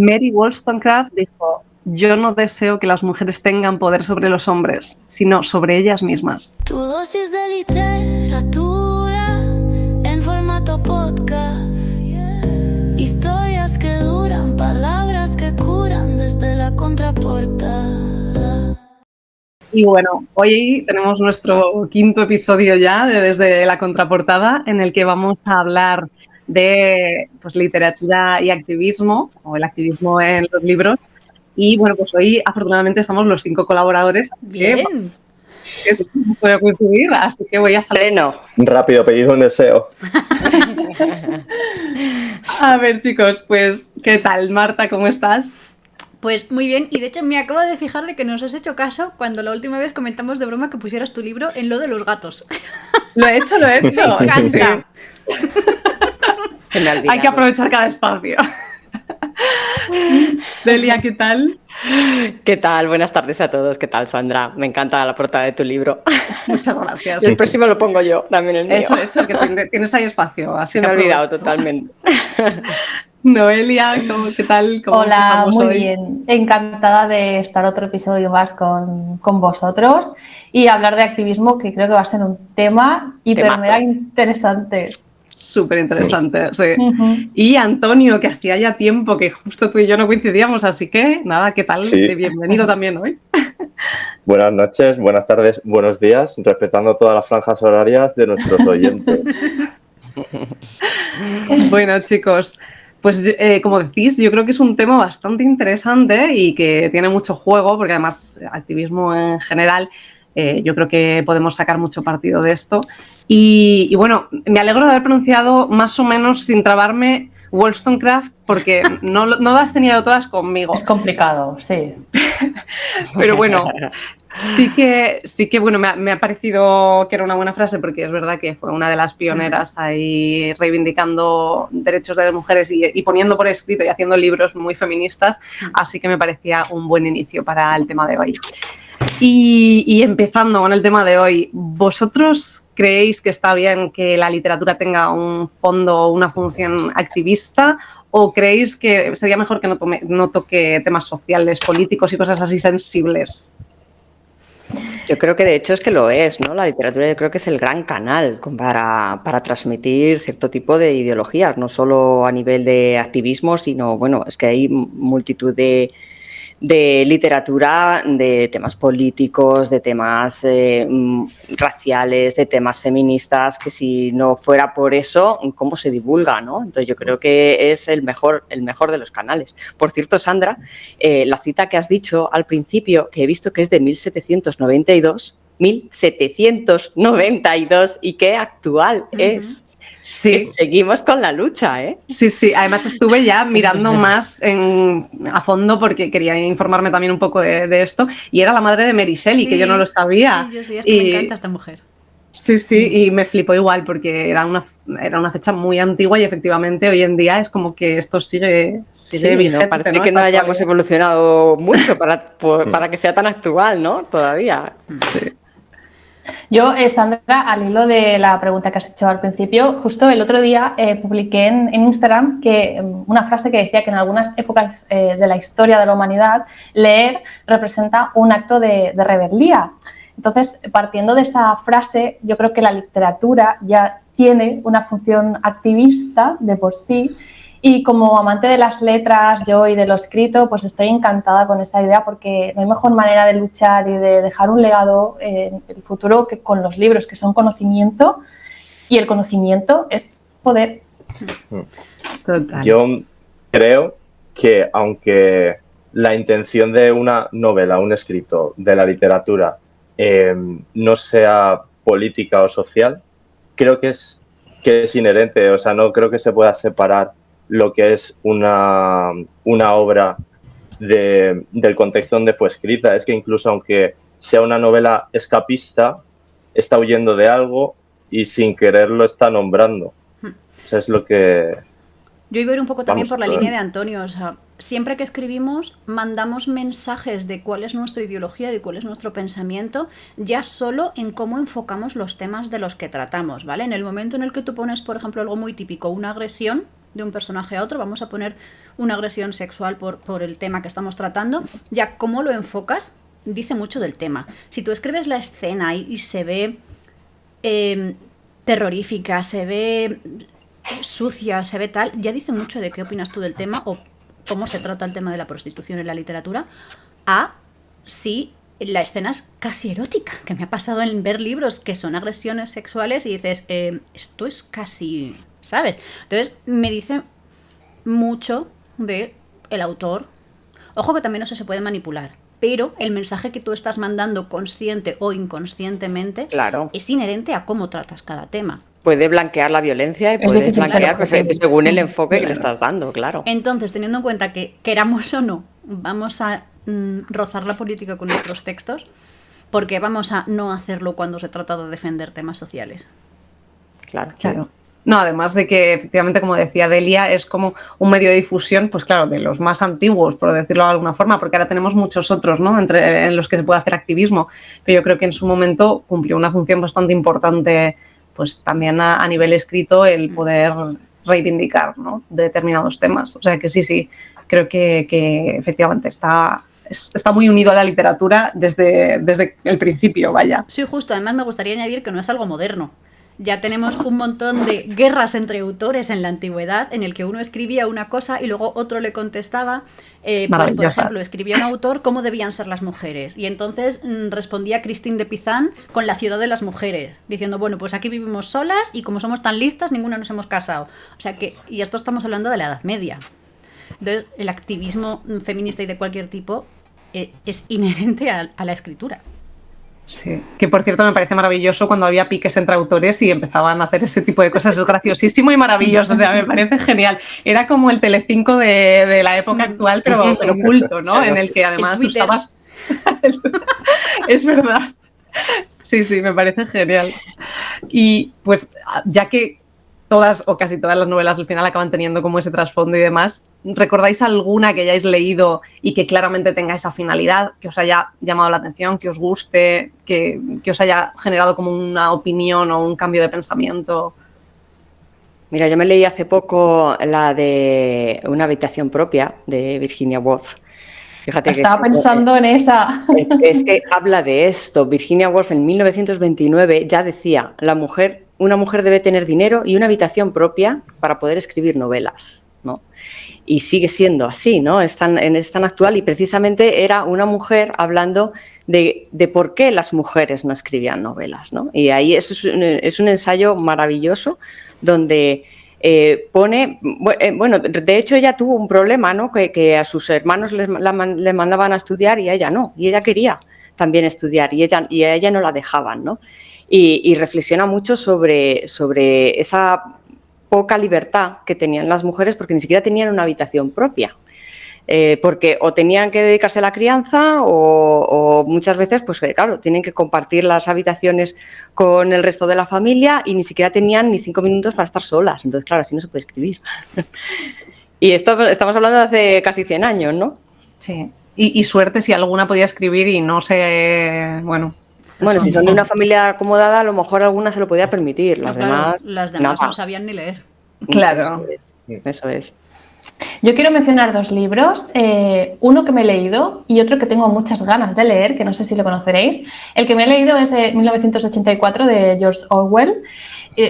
Mary Wollstonecraft dijo: yo no deseo que las mujeres tengan poder sobre los hombres, sino sobre ellas mismas. Tu dosis de literatura en formato podcast. Historias que duran, palabras que curan desde la contraportada. Y bueno, hoy tenemos nuestro quinto episodio ya de Desde la Contraportada, en el que vamos a hablar de literatura y activismo, o el activismo en los libros. Y bueno, pues hoy afortunadamente estamos los 5 colaboradores. Bien. Que sí puede coincidir, así que voy a salir. Rápido, pedid un deseo. A ver, chicos, pues, ¿qué tal? Marta, ¿cómo estás? Pues muy bien, y de hecho me acabo de fijar de que nos has hecho caso cuando la última vez comentamos de broma que pusieras tu libro en lo de los gatos. Lo he hecho. Me encanta. Sí. Hay que aprovechar cada espacio. Delia, ¿qué tal? ¿Qué tal? Buenas tardes a todos. ¿Qué tal, Sandra? Me encanta la portada de tu libro. Muchas gracias. Y el próximo lo pongo yo, también el mío. Eso, que tienes ahí espacio. Así Se me ha olvidado totalmente. Noelia, ¿qué tal? ¿Cómo Hola, muy hoy? bien. Encantada de estar otro episodio más con vosotros y hablar de activismo, que creo que va a ser un tema hiper mega interesante. Súper interesante, sí. Uh-huh. Y Antonio, que hacía ya tiempo que justo tú y yo no coincidíamos, así que nada, ¿qué tal? Sí. Bienvenido también hoy. Buenas noches, buenas tardes, buenos días, respetando todas las franjas horarias de nuestros oyentes. Bueno, chicos, pues como decís, yo creo que es un tema bastante interesante y que tiene mucho juego, porque además activismo en general, yo creo que podemos sacar mucho partido de esto. Y bueno, me alegro de haber pronunciado más o menos sin trabarme Wollstonecraft, porque no las tenía todas conmigo. Es complicado, sí. Pero bueno, sí que bueno, me ha parecido que era una buena frase, porque es verdad que fue una de las pioneras ahí reivindicando derechos de las mujeres y poniendo por escrito y haciendo libros muy feministas, así que me parecía un buen inicio para el tema de hoy. Y empezando con el tema de hoy, ¿vosotros creéis que está bien que la literatura tenga un fondo o una función activista? ¿O creéis que sería mejor que no toque temas sociales, políticos y cosas así sensibles? Yo creo que de hecho es que lo es, ¿no? La literatura yo creo que es el gran canal para transmitir cierto tipo de ideologías, no solo a nivel de activismo, sino, bueno, es que hay multitud de literatura, de temas políticos, de temas raciales, de temas feministas, que si no fuera por eso, ¿cómo se divulga, no? Entonces yo creo que es el mejor de los canales. Por cierto, Sandra, la cita que has dicho al principio, que he visto que es de 1792 y qué actual es. Sí. Seguimos con la lucha, ¿eh? Sí. Además estuve ya mirando más a fondo porque quería informarme también un poco de esto. Y era la madre de Mary Shelley, que yo no lo sabía. Sí, yo sí, es que me encanta esta mujer. Sí, y me flipó igual porque era una fecha muy antigua y efectivamente hoy en día es como que esto sigue vigente. ¿No? Parece que no hayamos evolucionado mucho para que sea tan actual, ¿no? Todavía. Sí. Yo, Sandra, al hilo de la pregunta que has hecho al principio, justo el otro día publiqué en Instagram una frase que decía que en algunas épocas de la historia de la humanidad leer representa un acto de rebeldía. Entonces, partiendo de esa frase, yo creo que la literatura ya tiene una función activista de por sí. Y como amante de las letras, yo y de lo escrito, pues estoy encantada con esa idea porque no hay mejor manera de luchar y de dejar un legado en el futuro que con los libros, que son conocimiento, y el conocimiento es poder. Total. Yo creo que aunque la intención de una novela, un escrito, de la literatura, no sea política o social, creo que es inherente, o sea, no creo que se pueda separar lo que es una obra del contexto donde fue escrita. Es que incluso aunque sea una novela escapista, está huyendo de algo y sin querer lo está nombrando. O sea, es lo que... Yo iba a ir un poco también por la línea de Antonio, o sea, siempre que escribimos mandamos mensajes de cuál es nuestra ideología, de cuál es nuestro pensamiento, ya solo en cómo enfocamos los temas de los que tratamos, ¿vale? En el momento en el que tú pones, por ejemplo, algo muy típico, una agresión, de un personaje a otro, vamos a poner una agresión sexual por el tema que estamos tratando, ya cómo lo enfocas dice mucho del tema. Si tú escribes la escena y se ve terrorífica, se ve sucia, se ve tal, ya dice mucho de qué opinas tú del tema o cómo se trata el tema de la prostitución en la literatura, a si la escena es casi erótica, que me ha pasado en ver libros que son agresiones sexuales y dices, esto es casi, ¿sabes? Entonces me dice mucho de el autor. Ojo que también eso se puede manipular, pero el mensaje que tú estás mandando consciente o inconscientemente es inherente a cómo tratas cada tema. Puede blanquear la violencia y puede blanquear según el enfoque que le estás dando, claro. Entonces, teniendo en cuenta que, queramos o no, vamos a rozar la política con nuestros textos, porque vamos a no hacerlo cuando se trata de defender temas sociales. Claro. No, además de que efectivamente, como decía Delia, es como un medio de difusión, pues claro, de los más antiguos, por decirlo de alguna forma, porque ahora tenemos muchos otros, ¿no?, en los que se puede hacer activismo, pero yo creo que en su momento cumplió una función bastante importante, pues también a nivel escrito, el poder reivindicar, ¿no?, determinados temas. O sea que sí, creo que efectivamente está muy unido a la literatura desde el principio, vaya. Sí, justo. Además me gustaría añadir que no es algo moderno. Ya tenemos un montón de guerras entre autores en la antigüedad en el que uno escribía una cosa y luego otro le contestaba. Pues, por ejemplo, escribía un autor cómo debían ser las mujeres y entonces respondía Christine de Pizan con La ciudad de las mujeres, diciendo, bueno, pues aquí vivimos solas y como somos tan listas, ninguna nos hemos casado. O sea que, y esto estamos hablando de la Edad Media. Entonces, el activismo feminista y de cualquier tipo es inherente a la escritura. Sí, que por cierto me parece maravilloso cuando había piques entre autores y empezaban a hacer ese tipo de cosas, es graciosísimo y maravilloso, o sea, me parece genial. Era como el Telecinco de la época actual, pero oculto, ¿no? En el que además usabas... Es verdad. Sí, me parece genial. Y pues ya que todas o casi todas las novelas al final acaban teniendo como ese trasfondo y demás, ¿recordáis alguna que hayáis leído y que claramente tenga esa finalidad, que os haya llamado la atención, que os guste, que os haya generado como una opinión o un cambio de pensamiento? Mira, yo me leí hace poco la de Una habitación propia, de Virginia Woolf. Fíjate que estaba pensando en esa. Es que habla de esto. Virginia Woolf en 1929 ya decía, una mujer debe tener dinero y una habitación propia para poder escribir novelas, ¿no? Y sigue siendo así, ¿no? Es tan actual y precisamente era una mujer hablando de por qué las mujeres no escribían novelas, ¿no? Y ahí es un ensayo maravilloso donde pone, bueno, de hecho ella tuvo un problema, ¿no? Que a sus hermanos le mandaban a estudiar y a ella no, y ella quería también estudiar y a ella no la dejaban, ¿no? Y reflexiona mucho sobre esa poca libertad que tenían las mujeres porque ni siquiera tenían una habitación propia. Porque o tenían que dedicarse a la crianza o muchas veces, pues claro, tienen que compartir las habitaciones con el resto de la familia y ni siquiera tenían ni 5 minutos para estar solas. Entonces, claro, así no se puede escribir. Y esto estamos hablando de hace casi 100 años, ¿no? Sí. Y suerte si alguna podía escribir y no sé, bueno... Bueno, si son de una familia acomodada, a lo mejor alguna se lo podía permitir. Las demás no sabían ni leer. Claro. Eso es. Yo quiero mencionar 2 libros, uno que me he leído y otro que tengo muchas ganas de leer, que no sé si lo conoceréis. El que me he leído es de 1984 de George Orwell.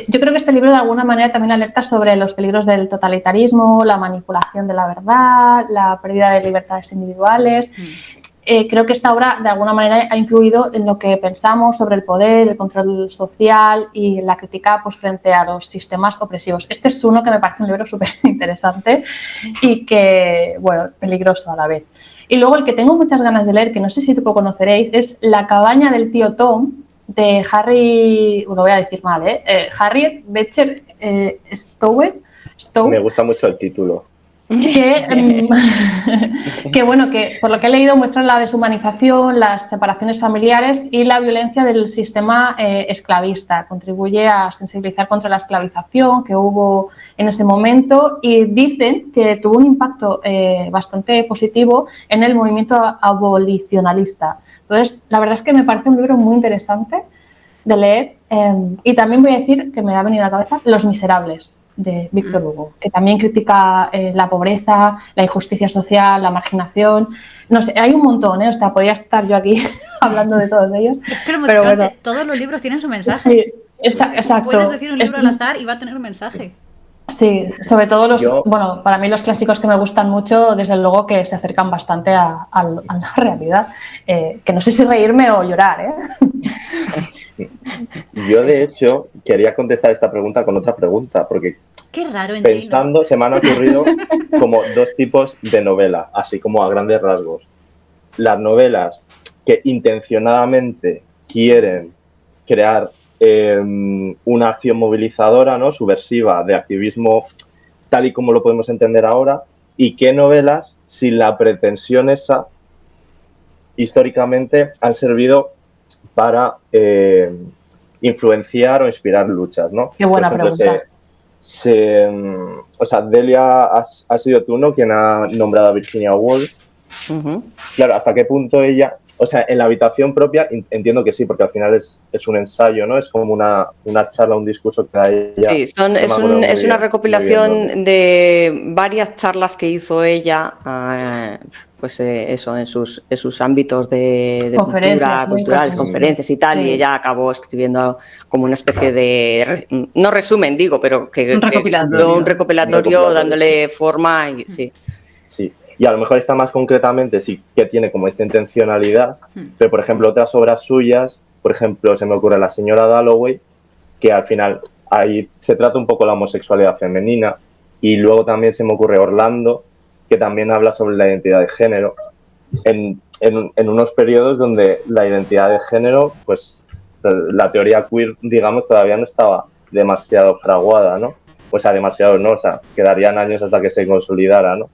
Yo creo que este libro de alguna manera también alerta sobre los peligros del totalitarismo, la manipulación de la verdad, la pérdida de libertades individuales. Creo que esta obra de alguna manera ha influido en lo que pensamos sobre el poder, el control social y la crítica pues, frente a los sistemas opresivos. Este es uno que me parece un libro súper interesante y que, bueno, peligroso a la vez. Y luego el que tengo muchas ganas de leer, que no sé si lo conoceréis, es La cabaña del tío Tom, de lo voy a decir mal, Harriet Beecher Stowe. Me gusta mucho el título. Que bueno, que por lo que he leído muestra la deshumanización, las separaciones familiares y la violencia del sistema esclavista. Contribuye a sensibilizar contra la esclavización que hubo en ese momento y dicen que tuvo un impacto bastante positivo en el movimiento abolicionalista. Entonces, la verdad es que me parece un libro muy interesante de leer y también voy a decir que me ha venido a la cabeza Los Miserables, de Víctor Hugo, que también critica la pobreza, la injusticia social, la marginación. No sé, hay un montón, o sea, podría estar yo aquí hablando de todos ellos. Es que lo pero bueno, bueno, todos los libros tienen su mensaje. sí, exacto. Puedes decir un libro al azar y va a tener un mensaje. Sí, sobre todo Yo- bueno, para mí los clásicos que me gustan mucho, desde luego que se acercan bastante a la realidad, que no sé si reírme o llorar, ¿eh? Yo, de hecho, quería contestar esta pregunta con otra pregunta, porque Qué raro en pensando se me han ocurrido como dos tipos de novela, así como a grandes rasgos. Las novelas que intencionadamente quieren crear una acción movilizadora, ¿no? Subversiva, de activismo tal y como lo podemos entender ahora, y qué novelas, sin la pretensión esa, históricamente han servido para influenciar o inspirar luchas, ¿no? Qué buena Por ejemplo, pregunta. o sea, Delia, has sido tú, ¿no?, quien ha nombrado a Virginia Woolf. Ujú. Claro, ¿hasta qué punto ella, o sea, en la habitación propia, entiendo que sí, porque al final es un ensayo, ¿no? Es como una charla, un discurso que da ella. Sí, No me es acuerdo muy una bien recopilación dónde. de varias charlas que hizo ella, pues eso, en sus ámbitos de Conferencias, ¿no? culturales, conferencias y tal, Sí. y ella acabó escribiendo como una especie de, no resumen, digo, pero que Un recopilatorio. juntó un recopilatorio dándole forma y sí. Sí, y a lo mejor esta más concretamente sí que tiene como esta intencionalidad, pero por ejemplo otras obras suyas, por ejemplo se me ocurre La señora Dalloway, que al final ahí se trata un poco la homosexualidad femenina, y luego también se me ocurre Orlando, que también habla sobre la identidad de género, en unos periodos donde la identidad de género, pues la teoría queer, digamos, todavía no estaba demasiado fraguada, ¿no? O sea, demasiado no, o sea, quedarían años hasta que se consolidara, ¿no?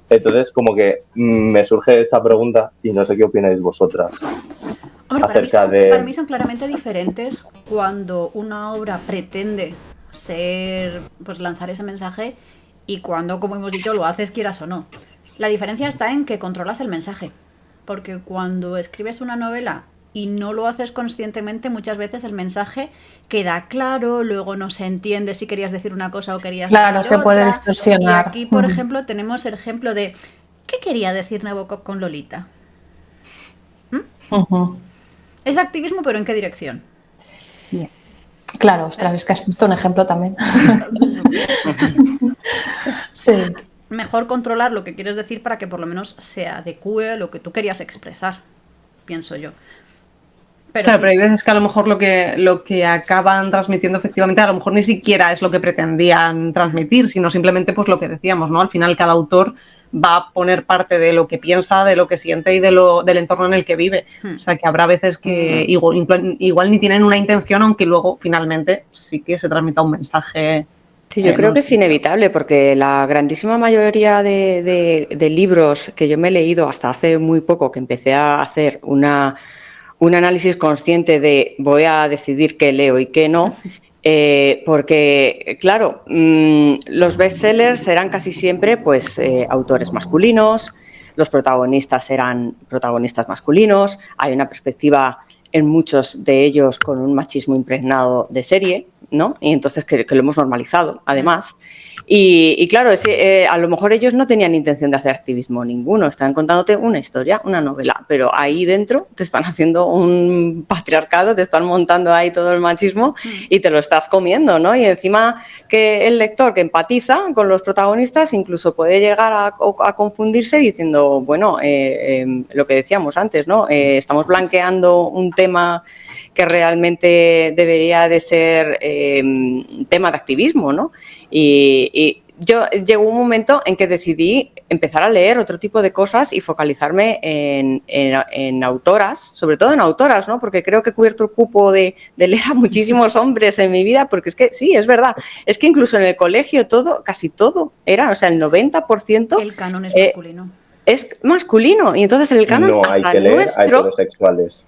Entonces, como que me surge esta pregunta y no sé qué opináis vosotras. Hombre, acerca para mí son claramente diferentes cuando una obra pretende ser, pues lanzar ese mensaje y cuando, como hemos dicho, lo haces quieras o no. La diferencia está en que controlas el mensaje, porque cuando escribes una novela y no lo haces conscientemente, muchas veces el mensaje queda claro, luego no se entiende si querías decir una cosa o querías Claro, decir se puede otra. distorsionar. Y aquí, por ejemplo, tenemos el ejemplo de ¿qué quería decir Nabokov con Lolita? Ujú. Es activismo, pero ¿en qué dirección? Bien. Claro, ostras, es que has puesto un ejemplo también. Sí. Mejor controlar lo que quieres decir para que por lo menos se adecue a lo que tú querías expresar, pienso yo. Claro, pero hay veces que a lo mejor lo que acaban transmitiendo efectivamente a lo mejor ni siquiera es lo que pretendían transmitir, sino simplemente pues lo que decíamos, ¿no? Al final cada autor va a poner parte de lo que piensa, de lo que siente y del entorno en el que vive. O sea que habrá veces que igual ni tienen una intención, aunque luego finalmente sí que se transmita un mensaje. Sí, yo creo que es inevitable porque la grandísima mayoría de libros que yo me he leído hasta hace muy poco, que empecé a hacer un análisis consciente de voy a decidir qué leo y qué no, porque, claro, los bestsellers eran casi siempre pues, autores masculinos, los protagonistas eran protagonistas masculinos, hay una perspectiva en muchos de ellos con un machismo impregnado de serie, ¿no? Y entonces que lo hemos normalizado, además. Y claro, a lo mejor ellos no tenían intención de hacer activismo ninguno, están contándote una historia, una novela, pero ahí dentro te están haciendo un patriarcado, te están montando ahí todo el machismo y te lo estás comiendo, ¿no? Y encima que el lector que empatiza con los protagonistas incluso puede llegar a confundirse diciendo, bueno, lo que decíamos antes, ¿no? Estamos blanqueando un tema que realmente debería de ser tema de activismo, ¿no? Y yo llegó un momento en que decidí empezar a leer otro tipo de cosas y focalizarme en autoras, sobre todo en autoras, ¿no? Porque creo que he cubierto el cupo de leer a muchísimos hombres en mi vida, porque es que sí, es verdad, es que incluso en el colegio casi todo era, o sea, el 90%... El canon es masculino. Es masculino, y entonces el canon No hay hasta que leer nuestro... a heterosexuales.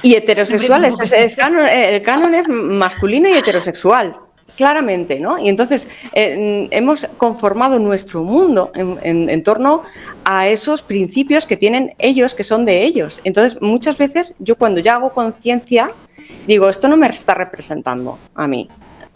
Y heterosexuales, el canon es masculino y heterosexual, claramente, ¿no? Y entonces hemos conformado nuestro mundo en torno a esos principios que tienen ellos, que son de ellos. Entonces, muchas veces yo cuando ya hago conciencia, digo, esto no me está representando a mí.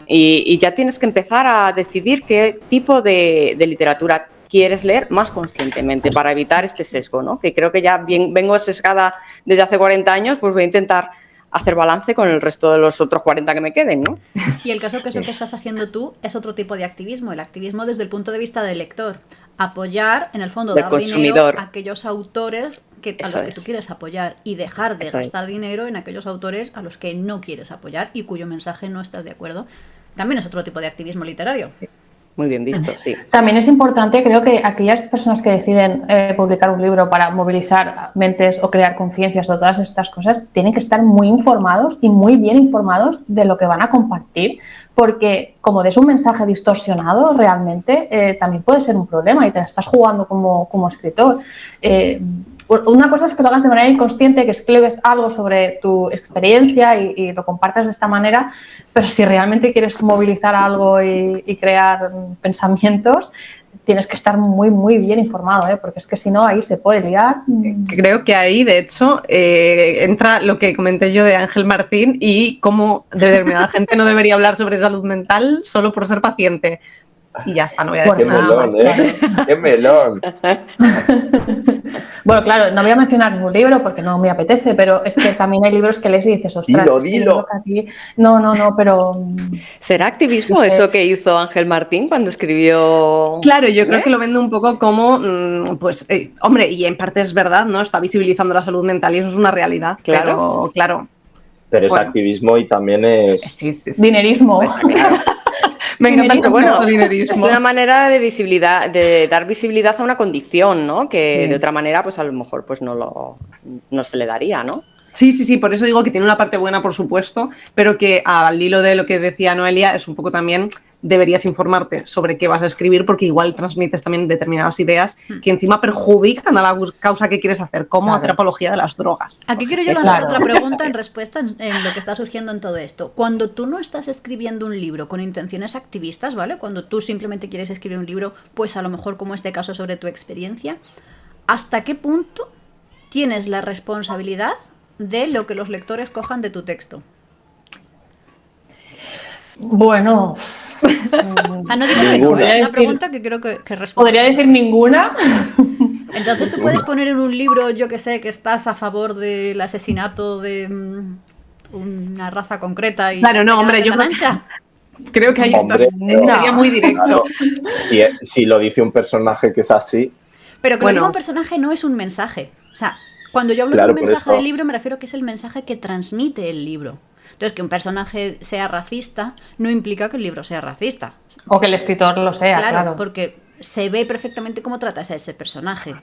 y ya tienes que empezar a decidir qué tipo de literatura quieres leer más conscientemente para evitar este sesgo, ¿no? Que creo que ya vengo sesgada desde hace 40 años, pues voy a intentar hacer balance con el resto de los otros 40 que me queden, ¿no? Y el caso que eso que estás haciendo tú es otro tipo de activismo, el activismo desde el punto de vista del lector. Apoyar, en el fondo, Del dar consumidor. dinero a aquellos autores a los que tú quieres apoyar y dejar de gastar dinero en aquellos autores a los que no quieres apoyar y cuyo mensaje no estás de acuerdo. También es otro tipo de activismo literario. Muy bien visto, sí. También es importante, creo que aquellas personas que deciden publicar un libro para movilizar mentes o crear conciencias o todas estas cosas, tienen que estar muy informados y muy bien informados de lo que van a compartir, porque como des un mensaje distorsionado realmente también puede ser un problema y te la estás jugando como escritor. Una cosa es que lo hagas de manera inconsciente, que escribes algo sobre tu experiencia y lo compartas de esta manera, pero si realmente quieres movilizar algo y crear pensamientos, tienes que estar muy, muy bien informado, ¿eh? Porque es que si no, ahí se puede liar. Creo que ahí, de hecho, entra lo que comenté yo de Ángel Martín y cómo determinada gente no debería hablar sobre salud mental solo por ser paciente. Y ya está, no voy a decir nada más. ¡Qué melón! Bueno, claro, no voy a mencionar ningún libro porque no me apetece, pero es que también hay libros que lees y dices, ostras, dilo. No, pero... ¿Será activismo eso que hizo Ángel Martín cuando escribió? Claro, yo creo que lo vende un poco como, pues, hombre, y en parte es verdad, ¿no? Está visibilizando la salud mental y eso es una realidad. Claro. Pero es activismo y también es... Sí. Dinerismo. Pues, claro. Me encanta Pero bueno, dinerismo. es una manera de visibilidad, de dar visibilidad a una condición, ¿no? Que de otra manera, pues a lo mejor pues no se le daría, ¿no? Sí, por eso digo que tiene una parte buena, por supuesto, pero que al hilo de lo que decía Noelia, es un poco también deberías informarte sobre qué vas a escribir porque igual transmites también determinadas ideas que encima perjudican a la causa que quieres hacer, como hacer apología de las drogas. Aquí quiero yo lanzar otra pregunta en respuesta en lo que está surgiendo en todo esto. Cuando tú no estás escribiendo un libro con intenciones activistas, ¿vale? Cuando tú simplemente quieres escribir un libro, pues a lo mejor como este caso sobre tu experiencia, ¿hasta qué punto tienes la responsabilidad de lo que los lectores cojan de tu texto? Bueno... no digo es una pregunta que creo que responde. ¿Podría decir ninguna? Entonces tú puedes poner en un libro, yo que sé, que estás a favor del asesinato de una raza concreta y... Claro, no, hombre, yo creo que ahí sería muy directo. Claro, si lo dice un personaje que es así... Pero que lo diga un personaje no es un mensaje. O sea, cuando yo hablo de un mensaje del libro me refiero a que es el mensaje que transmite el libro. Entonces, que un personaje sea racista no implica que el libro sea racista. O que el escritor lo sea, claro. Porque se ve perfectamente cómo tratas a ese personaje.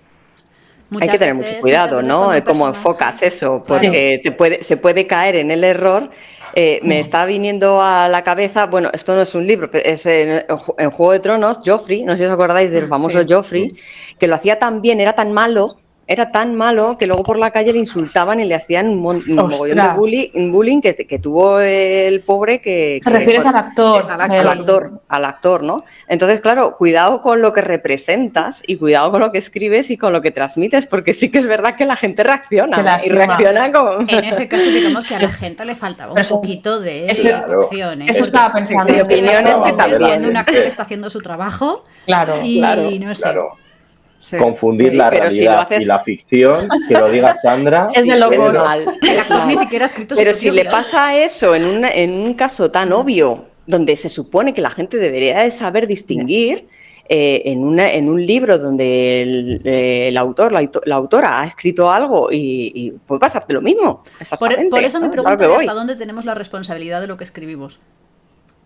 Hay que tener mucho cuidado, ¿no? Cómo enfocas eso, porque se puede caer en el error. Me está viniendo a la cabeza, bueno, esto no es un libro, pero es en Juego de Tronos, Joffrey, no sé si os acordáis del famoso Joffrey, que lo hacía tan bien, era tan malo que luego por la calle le insultaban y le hacían un mogollón de bullying que tuvo el pobre que... ¿Te refieres al actor? Al actor, ¿no? Entonces, claro, cuidado con lo que representas y cuidado con lo que escribes y con lo que transmites, porque sí que es verdad que la gente reacciona y reacciona como... En ese caso, digamos que a la gente le faltaba un poquito de educación. Eso estaba pensando. De opiniones que también. Un actor que está haciendo su trabajo y no sé... Sí. Confundir la realidad y la ficción, que lo diga Sandra, es de locos. Ni siquiera ha escrito. Pero si le pasa eso en un caso tan obvio, donde se supone que la gente debería de saber distinguir, en un libro donde el autor, la autora ha escrito algo y puede pasarte lo mismo. Por eso me pregunto hasta dónde tenemos la responsabilidad de lo que escribimos.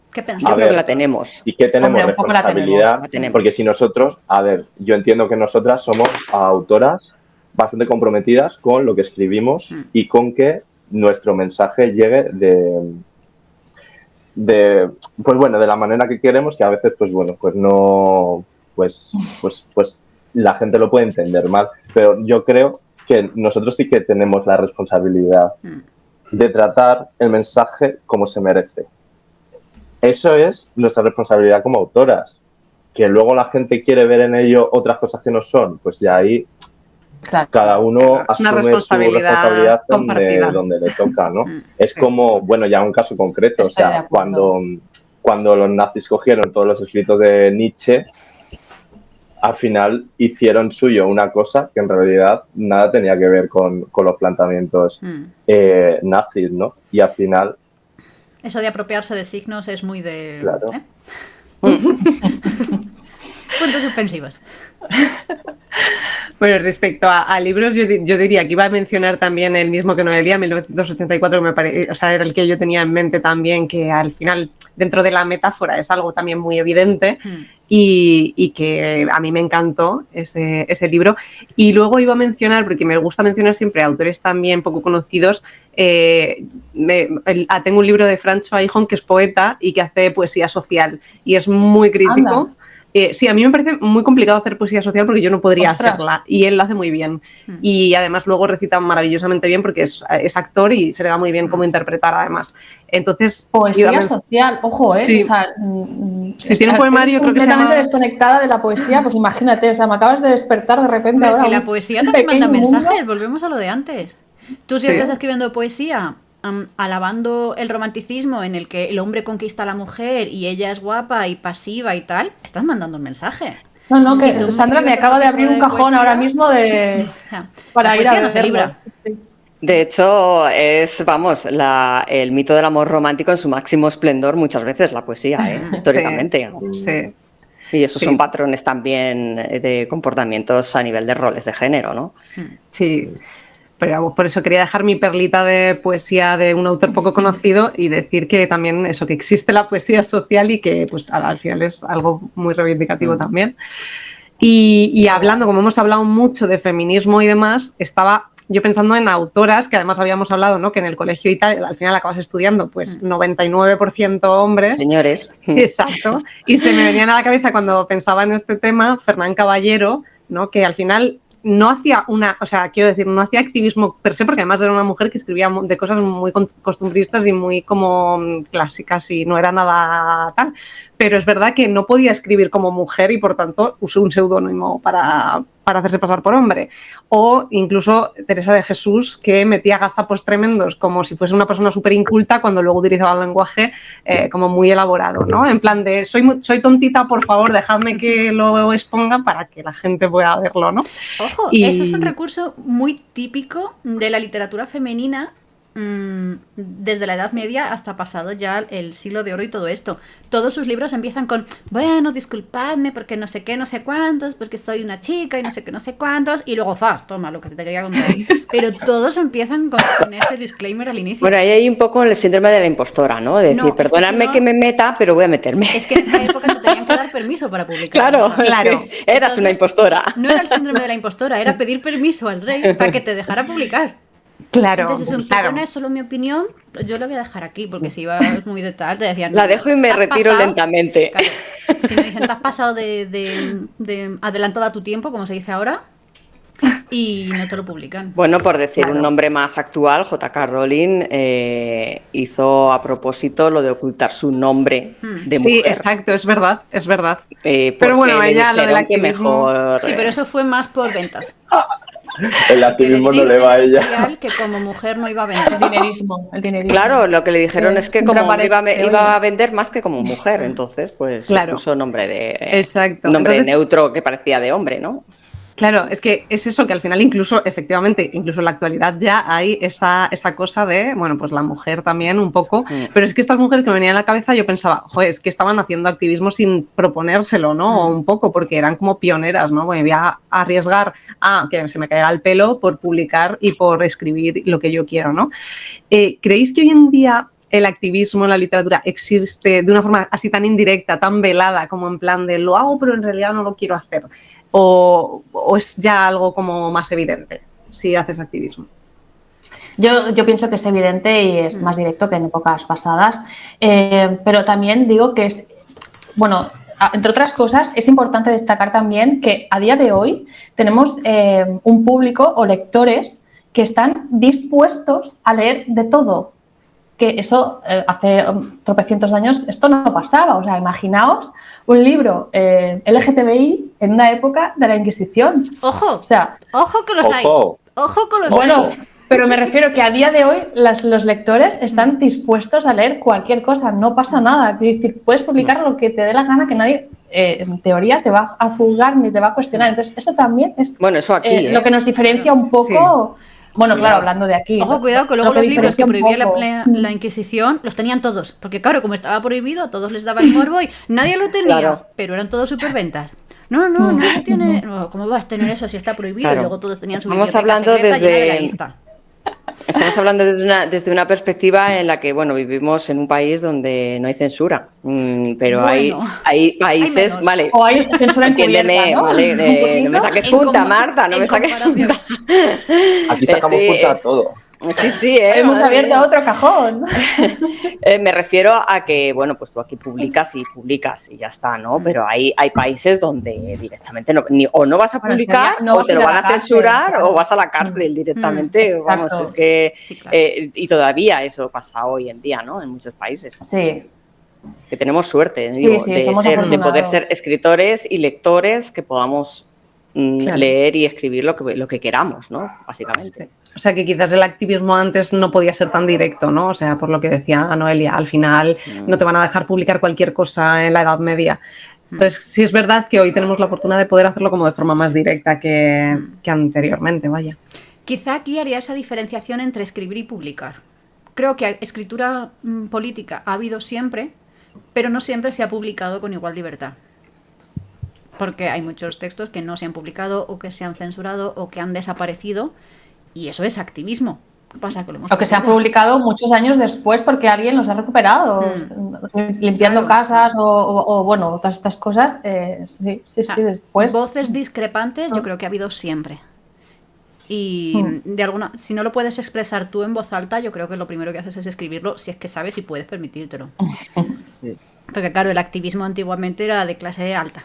¿Qué pensamos? Yo creo que la tenemos. Y que tenemos responsabilidad, porque si nosotros, yo entiendo que nosotras somos autoras bastante comprometidas con lo que escribimos y con que nuestro mensaje llegue de la manera que queremos, que a veces pues la gente lo puede entender mal, pero yo creo que nosotros sí que tenemos la responsabilidad de tratar el mensaje como se merece. Eso es nuestra responsabilidad como autoras. Que luego la gente quiere ver en ello otras cosas que no son, pues ya ahí cada uno asume su responsabilidad donde le toca, ¿no? Es como, ya un caso concreto, o sea, cuando cuando los nazis cogieron todos los escritos de Nietzsche, al final hicieron suyo una cosa que en realidad nada tenía que ver con los planteamientos nazis, ¿no? Y al final... Eso de apropiarse de signos es muy de... Claro. Puntos suspensivos. Bueno, respecto a libros, yo diría que iba a mencionar también el mismo que Noelia, 1984, que me parece, o sea, era el que yo tenía en mente también, que al final, dentro de la metáfora, es algo también muy evidente y que a mí me encantó ese libro. Y luego iba a mencionar, porque me gusta mencionar siempre autores también poco conocidos, tengo un libro de Francho Aijón, que es poeta y que hace poesía social y es muy crítico. Anda. Sí, a mí me parece muy complicado hacer poesía social porque yo no podría Ostras. hacerla y él la hace muy bien. Y además luego recita maravillosamente bien porque es actor y se le da muy bien cómo interpretar además. Entonces, Poesía social, ojo, Sí. O sea, Si tiene un poemario, creo que se completamente llama... desconectada de la poesía, pues imagínate, o sea, me acabas de despertar de repente Pero es ahora. que la un poesía también manda pequeño mundo. mensajes, volvemos a lo de antes. Tú si Sí. estás escribiendo poesía alabando el romanticismo en el que el hombre conquista a la mujer y ella es guapa y pasiva y tal, estás mandando un mensaje. No, Si que tú Sandra me escribes acaba de otro abrir tipo un de cajón poesía, ahora mismo de o sea, para la ir a poesía no se leerlo. libra. Sí. De hecho, es, vamos, el mito del amor romántico en su máximo esplendor muchas veces la poesía, históricamente. Sí. Y esos Sí. son patrones también de comportamientos a nivel de roles de género, ¿no? Sí, pero por eso quería dejar mi perlita de poesía de un autor poco conocido y decir que también eso, que existe la poesía social y que pues al final es algo muy reivindicativo también. Y hablando, como hemos hablado mucho de feminismo y demás, estaba yo pensando en autoras que además habíamos hablado, ¿no? Que en el colegio y tal, al final acabas estudiando pues 99% hombres. Señores. Exacto. Y se me venían a la cabeza cuando pensaba en este tema Fernán Caballero, ¿no? Que al final no hacía no hacía activismo per se, porque además era una mujer que escribía de cosas muy costumbristas y muy como clásicas y no era nada tal. Pero es verdad que no podía escribir como mujer y por tanto usó un seudónimo para hacerse pasar por hombre. O incluso Teresa de Jesús, que metía gazapos tremendos como si fuese una persona súper inculta cuando luego utilizaba el lenguaje como muy elaborado, ¿no? En plan de, soy tontita, por favor, dejadme que lo exponga para que la gente pueda verlo, ¿no? Ojo, eso es un recurso muy típico de la literatura femenina desde la Edad Media hasta pasado ya el siglo de oro y todo esto. Todos sus libros empiezan con, bueno, disculpadme porque no sé qué, no sé cuántos, porque soy una chica y no sé qué, no sé cuántos, y luego ¡zas! Toma lo que te quería contar. Pero todos empiezan con ese disclaimer al inicio. Bueno, ahí hay un poco el síndrome de la impostora, ¿no? De decir, No, es que perdonadme si no- que me meta, pero voy a meterme. Es que en esa época te tenían que dar permiso para publicar. Claro, ¿Sabes? Claro. es que eras una impostora. No era el síndrome de la impostora, era pedir permiso al rey para que te dejara publicar. Claro, Entonces, claro. es solo mi opinión, yo la voy a dejar aquí, porque si ibas muy de tal, te decían... La dejo y me "¿Te has retiro pasado?". lentamente. Claro. Si me dicen, te has pasado de adelantada a tu tiempo, como se dice ahora, y no te lo publican. Bueno, por decir Claro. un nombre más actual, J.K. Rowling hizo a propósito lo de ocultar su nombre de Sí, mujer. exacto, es verdad, es verdad. Pero Pero bueno, le ella lo del dijeron que activismo... mejor... Sí, pero eso fue más por ventas. El activismo Que no le va a ella. editorial que como mujer no iba a vender. El dinerismo. Claro, lo que le dijeron es que siempre como hombre aparece, iba a oye. vender más que como mujer, entonces pues Claro. se puso nombre Exacto. nombre Entonces- neutro que parecía de hombre, ¿no? Claro, es que es eso, que al final incluso, efectivamente, incluso en la actualidad ya hay esa cosa de, bueno, pues la mujer también un poco, pero es que estas mujeres que me venían a la cabeza yo pensaba, joder, es que estaban haciendo activismo sin proponérselo, ¿no? O un poco, porque eran como pioneras, ¿no? Me voy a arriesgar a que se me caiga el pelo por publicar y por escribir lo que yo quiero, ¿no? ¿Creéis que hoy en día el activismo en la literatura existe de una forma así tan indirecta, tan velada, como en plan de lo hago pero en realidad no lo quiero hacer? ¿O es ya algo como más evidente si haces activismo? Yo pienso que es evidente y es más directo que en épocas pasadas, pero también digo que es, bueno, entre otras cosas, es importante destacar también que a día de hoy tenemos un público o lectores que están dispuestos a leer de todo. Que eso hace tropecientos años esto no pasaba. O sea, imaginaos un libro LGTBI en una época de la Inquisición. ¡Ojo! O sea, ¡Ojo que los hay! Ojo. ¡Ojo con los bueno, hay! Pero me refiero que a día de hoy los lectores están dispuestos a leer cualquier cosa, no pasa nada. Es decir, puedes publicar lo que te dé la gana, que nadie, en teoría, te va a juzgar ni te va a cuestionar. Entonces, eso también es Bueno, eso aquí, lo que nos diferencia un poco. Bueno, claro, hablando de aquí. Ojo, cuidado, que luego lo los libros que diferencia un prohibía poco. la Inquisición los tenían todos. Porque claro, como estaba prohibido, a todos les daba el morbo y nadie lo tenía. Claro. Pero eran todos superventas. No, nadie tiene... No, ¿cómo vas a tener eso si está prohibido? Claro. Y luego todos tenían su Estamos biblioteca hablando secreta llena de la desde- lista. Estamos hablando desde una perspectiva en la que, bueno, vivimos en un país donde no hay censura, pero Bueno, hay países, menos. vale, O hay censura entiéndeme, encubierta, ¿no? vale, Un no me poquito. saques En punta, com- Marta, no en me saques comparación. punta. Aquí sacamos Sí, punta a todo. Sí, Hemos madre abierto mía. otro cajón. Me refiero a que, bueno, pues tú aquí publicas y ya está, ¿no? Pero hay países donde directamente o no vas a Bueno, en publicar, teoría no o vas te a lo ir a van la a cárcel, censurar, claro. o vas a la cárcel directamente. exacto. Vamos, es que. Sí, claro. Y todavía eso pasa hoy en día, ¿no? En muchos países. Sí, Que tenemos suerte, Sí, digo, sí, de somos poder afortunados. ser escritores y lectores que podamos Claro. leer y escribir lo que queramos, ¿no? Básicamente. Sí. O sea que quizás el activismo antes no podía ser tan directo, ¿no? O sea, por lo que decía Noelia, al final no te van a dejar publicar cualquier cosa en la Edad Media. Entonces, sí es verdad que hoy tenemos la fortuna de poder hacerlo como de forma más directa que anteriormente, vaya. Quizá aquí haría esa diferenciación entre escribir y publicar. Creo que escritura política ha habido siempre, pero no siempre se ha publicado con igual libertad. Porque hay muchos textos que no se han publicado o que se han censurado o que han desaparecido y eso es activismo. ¿Qué pasa? Que lo hemos o que se han perdido. publicado muchos años después porque alguien los ha recuperado, limpiando Claro. casas o, bueno, todas estas cosas. Sí, después. Voces discrepantes yo creo que ha habido siempre. Y si no lo puedes expresar tú en voz alta, yo creo que lo primero que haces es escribirlo si es que sabes y puedes permitírtelo. Porque claro, el activismo antiguamente era de clase alta.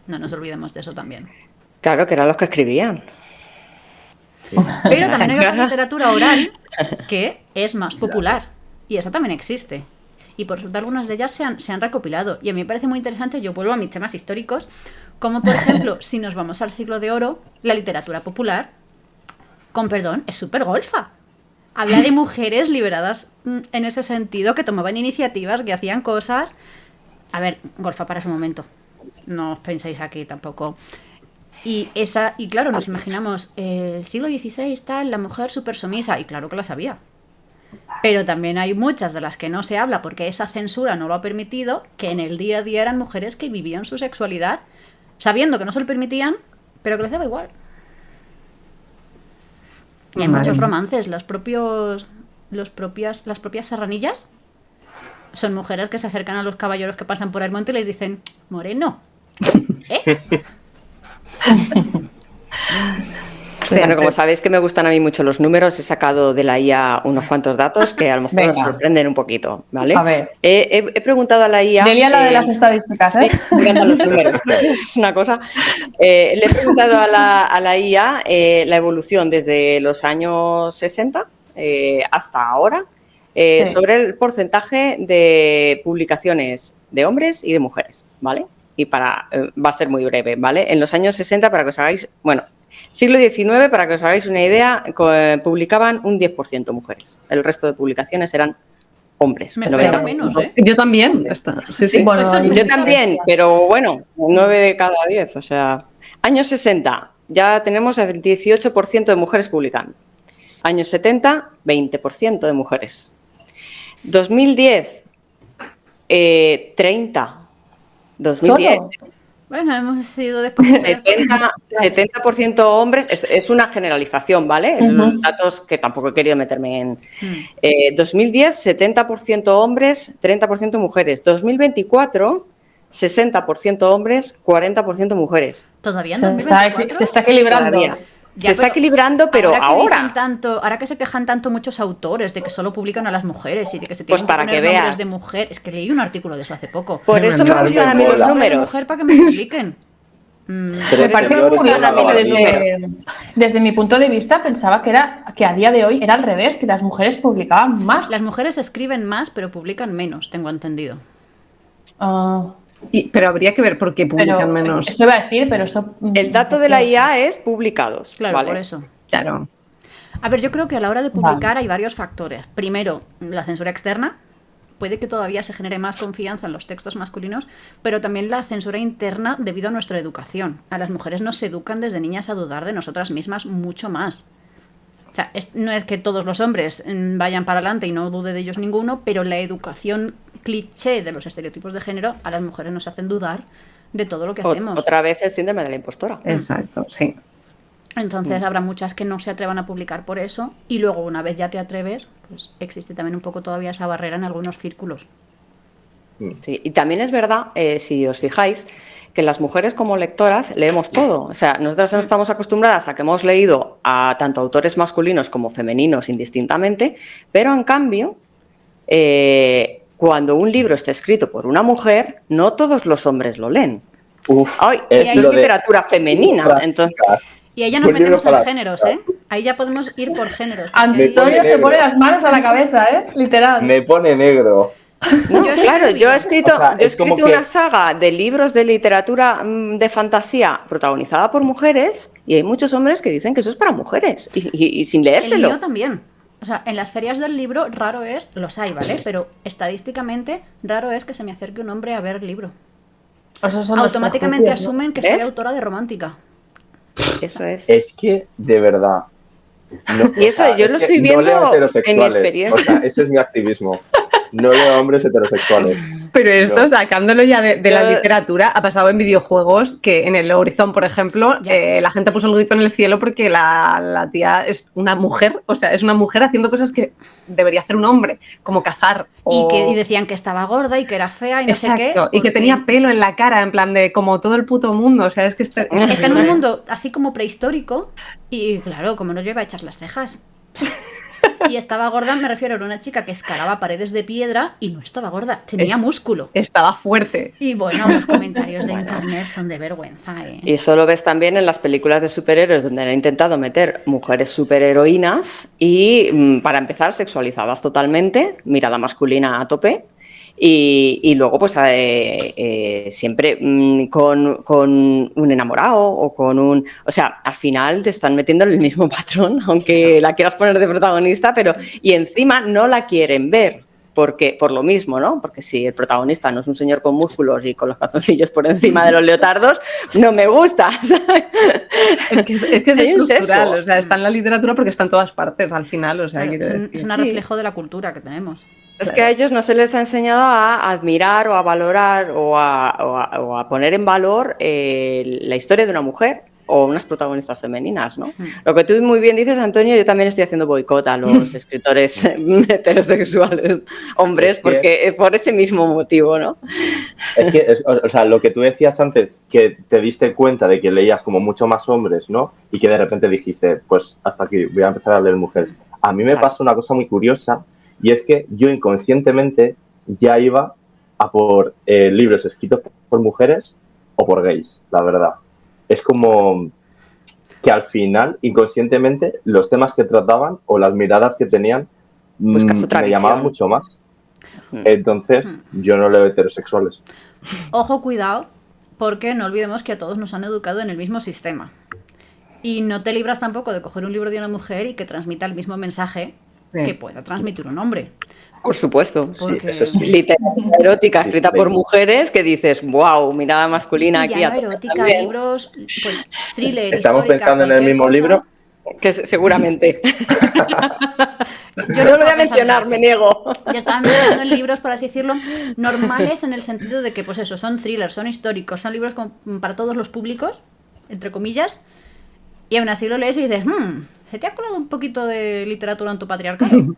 No nos olvidemos de eso también. Claro, que eran los que escribían. Pero también hay otra literatura oral que es más popular. Y esa también existe. Y por suerte algunas de ellas se han recopilado. Y a mí me parece muy interesante, yo vuelvo a mis temas históricos, como por ejemplo, si nos vamos al siglo de oro, la literatura popular, con perdón, es súper golfa. Habla de mujeres liberadas en ese sentido, que tomaban iniciativas, que hacían cosas. A ver, golfa para su momento. No os penséis aquí tampoco. Y claro, nos imaginamos el siglo XVI tal, la mujer súper sumisa, y claro que la sabía. Pero también hay muchas de las que no se habla porque esa censura no lo ha permitido, que en el día a día eran mujeres que vivían su sexualidad sabiendo que no se lo permitían, pero que les daba igual. Y hay Madre muchos mía. romances, las propias serranillas son mujeres que se acercan a los caballeros que pasan por el monte y les dicen, moreno, ¿eh? Bueno, como sabéis que me gustan a mí mucho los números, he sacado de la IA unos cuantos datos que a lo mejor Venga. os sorprenden un poquito, ¿vale? A ver. He preguntado a la IA... Delia la de las estadísticas, ¿eh? Sí, me encantan los números, es una cosa. Le he preguntado a la IA la evolución desde los años 60 hasta ahora Sí. sobre el porcentaje de publicaciones de hombres y de mujeres, ¿vale? Y va a ser muy breve, ¿vale? En los años 60, para que os hagáis... Bueno, siglo XIX, para que os hagáis una idea, publicaban un 10% mujeres. El resto de publicaciones eran hombres. Me el esperaba 90%. menos, ¿eh? Yo también. Sí, sí. Bueno, Yo también, pero bueno, 9 de cada 10, o sea... Años 60, ya tenemos el 18% de mujeres publicando. Años 70, 20% de mujeres. 2010, 30. 2010, ¿Solo? Bueno, hemos sido después. 70% hombres, es una generalización, ¿vale? Ujú. Datos que tampoco he querido meterme en... 2010, 70% hombres, 30% mujeres. 2024, 60% hombres, 40% mujeres. Todavía en Se 2024. está equilibrando. Todavía. Ya, Se está pero equilibrando, pero que ahora. dicen tanto, ahora que se quejan tanto muchos autores de que solo publican a las mujeres y de que se Pues tienen para que poner que nombres veas. de mujer. Es que leí un artículo de eso hace poco. Por eso me Claro, gustan a mí los mola. Nombre de números. mujer para que me publiquen. Me parece Señores, curioso señores, a mí lo del señores. número. Desde mi punto de vista pensaba que a día de hoy era al revés, que las mujeres publicaban más. Las mujeres escriben más, pero publican menos, tengo entendido. Ah, Pero habría que ver por qué pero publican menos. eso iba a decir, pero eso... El dato de la IA es publicados. Claro, ¿vale? por eso. Claro. A ver, yo creo que a la hora de publicar hay varios factores. Primero, la censura externa. Puede que todavía se genere más confianza en los textos masculinos, pero también la censura interna debido a nuestra educación. A las mujeres nos educan desde niñas a dudar de nosotras mismas mucho más. O sea, no es que todos los hombres vayan para adelante y no dude de ellos ninguno, pero la educación cliché de los estereotipos de género a las mujeres nos hacen dudar de todo lo que hacemos. Otra vez el síndrome de la impostora. Exacto, sí. Entonces habrá muchas que no se atrevan a publicar por eso, y luego una vez ya te atreves, pues existe también un poco todavía esa barrera en algunos círculos. Sí, y también es verdad, si os fijáis, que las mujeres como lectoras leemos todo. O sea, nosotras no estamos acostumbradas a que hemos leído a tanto autores masculinos como femeninos indistintamente, pero en cambio, cuando un libro está escrito por una mujer, no todos los hombres lo leen. Ay, es literatura femenina, entonces... Y ahí ya nos metemos en géneros, ¿eh? Ahí ya podemos ir por géneros. Antonio se pone las manos a la cabeza, ¿eh? Literal. Me pone negro. No, claro, yo he escrito, que... una saga de libros de literatura de fantasía protagonizada por mujeres y hay muchos hombres que dicen que eso es para mujeres y sin leérselo. El mío también. O sea, en las ferias del libro raro es, los hay, ¿vale? Pero estadísticamente raro es que se me acerque un hombre a ver el libro. Automáticamente asumen que soy autora de romántica. Eso es. Es que, de verdad... No, y eso yo lo estoy viendo en mi experiencia. O sea, ese es mi activismo. No leo hombres heterosexuales. Pero esto, sacándolo ya de la literatura, ha pasado en videojuegos que en el Horizon, por ejemplo, la gente puso el grito en el cielo porque la tía es una mujer, o sea, es una mujer haciendo cosas que debería hacer un hombre, como cazar. Y decían que estaba gorda y que era fea y no sé qué. Y que tenía pelo en la cara, en plan de como todo el puto mundo. O sea, es que está en un mundo así como prehistórico y claro, como nos lleva a echar las cejas. Y estaba gorda, me refiero a una chica que escalaba paredes de piedra y no estaba gorda, tenía músculo. Estaba fuerte. Y bueno, los comentarios de internet son de vergüenza, ¿eh? Y eso lo ves también en las películas de superhéroes donde han intentado meter mujeres superheroínas y, para empezar, sexualizadas totalmente, mirada masculina a tope. Y luego, pues, siempre con un enamorado o con un... O sea, al final te están metiendo en el mismo patrón, aunque la quieras poner de protagonista, pero... Y encima no la quieren ver, porque por lo mismo, ¿no? Porque si el protagonista no es un señor con músculos y con los calzoncillos por encima de los leotardos, no me gusta, ¿sabes? Es que es estructural, o sea, está en la literatura porque está en todas partes, al final, o sea... Claro, es un reflejo de la cultura que tenemos. Es que a ellos no se les ha enseñado a admirar o a valorar o a poner en valor la historia de una mujer o unas protagonistas femeninas, ¿no? Lo que tú muy bien dices, Antonio, yo también estoy haciendo boicot a los escritores heterosexuales hombres, porque es por ese mismo motivo, ¿no? Es que, o sea, lo que tú decías antes, que te diste cuenta de que leías como mucho más hombres, ¿no? Y que de repente dijiste, pues hasta aquí, voy a empezar a leer mujeres. A mí me pasa una cosa muy curiosa, y es que yo inconscientemente ya iba a por libros escritos por mujeres o por gays, la verdad. Es como que al final, inconscientemente, los temas que trataban o las miradas que tenían me llamaban mucho más. Entonces, yo no leo heterosexuales. Ojo, cuidado, porque no olvidemos que a todos nos han educado en el mismo sistema. Y no te libras tampoco de coger un libro de una mujer y que transmita el mismo mensaje que pueda transmitir un hombre. Por supuesto. Porque... Sí, eso sí. Literatura erótica escrita por mujeres que dices, wow, mirada masculina aquí. Ya no erótica, libros, pues thriller, ¿Estamos pensando en el mismo libro? Que seguramente. Yo no lo voy a mencionar, me niego. Ya estaban pensando en libros, por así decirlo, normales en el sentido de que, pues eso, son thrillers, son históricos, son libros para todos los públicos, entre comillas, y aún así lo lees y dices, ¿se te ha colado un poquito de literatura en tu patriarcado?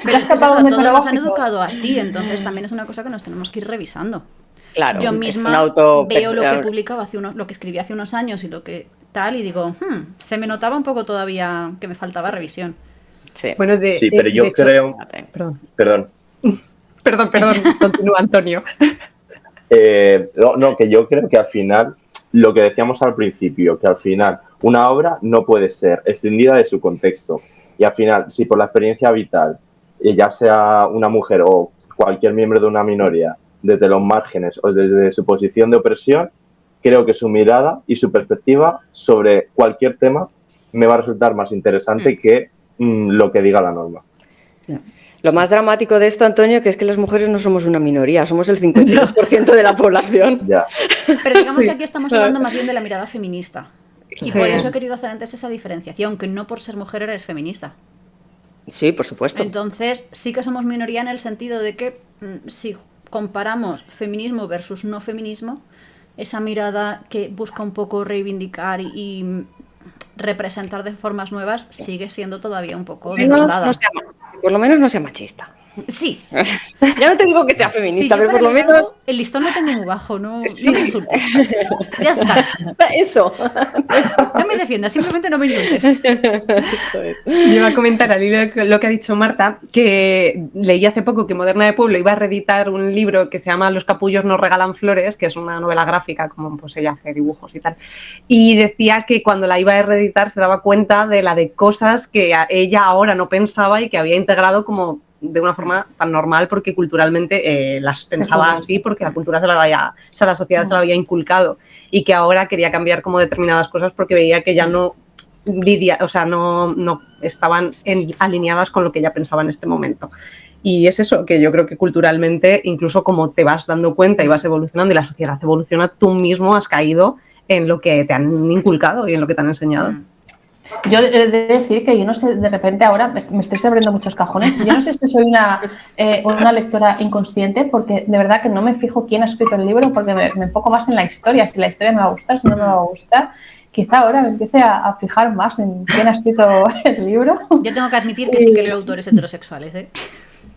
Pero es que todos nos han educado así, entonces también es una cosa que nos tenemos que ir revisando. Claro, yo misma veo lo que publicaba lo que escribí hace unos años y lo que tal, y digo, se me notaba un poco todavía que me faltaba revisión. Sí, bueno, pero yo creo... Perdón, continúa, Antonio. No, que yo creo que al final, lo que decíamos al principio, que al final una obra no puede ser extendida de su contexto. Y al final, si por la experiencia vital, ya sea una mujer o cualquier miembro de una minoría, desde los márgenes o desde su posición de opresión, creo que su mirada y su perspectiva sobre cualquier tema me va a resultar más interesante que lo que diga la norma. Lo más dramático de esto, Antonio, que es que las mujeres no somos una minoría, somos el 52% de la población. Ya. Pero digamos Sí. que aquí estamos hablando más bien de la mirada feminista. Y Sí. por eso he querido hacer antes esa diferenciación, que no por ser mujer eres feminista. Sí, por supuesto. Entonces, sí que somos minoría en el sentido de que si comparamos feminismo versus no feminismo, esa mirada que busca un poco reivindicar y representar de formas nuevas sigue siendo todavía un poco denostada. Por lo menos no sea machista. Sí, Ya no te digo que sea sí, feminista, yo pero por para lo el menos algo, el listón lo tengo muy bajo, no, Sí. no me insultes. Ya está, eso. no me defiendas, simplemente no me insultes. Eso es. Yo iba a comentar al hilo de lo que ha dicho Marta, que leí hace poco que Moderna de Pueblo iba a reeditar un libro que se llama Los capullos nos regalan flores, que es una novela gráfica, como pues ella hace dibujos y tal. Y decía que cuando la iba a reeditar se daba cuenta de la de cosas que ella ahora no pensaba y que había integrado como de una forma tan normal porque culturalmente las pensaba así porque la cultura la sociedad se la había inculcado y que ahora quería cambiar como determinadas cosas porque veía que ya no no estaban alineadas con lo que ella pensaba en este momento. Y es eso, que yo creo que culturalmente, incluso como te vas dando cuenta y vas evolucionando y la sociedad evoluciona, tú mismo has caído en lo que te han inculcado y en lo que te han enseñado. Yo he de decir que yo no sé, de repente ahora me estoy abriendo muchos cajones. Yo no sé si soy una lectora inconsciente, porque de verdad que no me fijo quién ha escrito el libro, porque me enfoco más en la historia. Si la historia me va a gustar, si no me va a gustar. Quizá ahora me empiece a fijar más en quién ha escrito el libro. Yo tengo que admitir que sí que leo autores heterosexuales, ¿eh?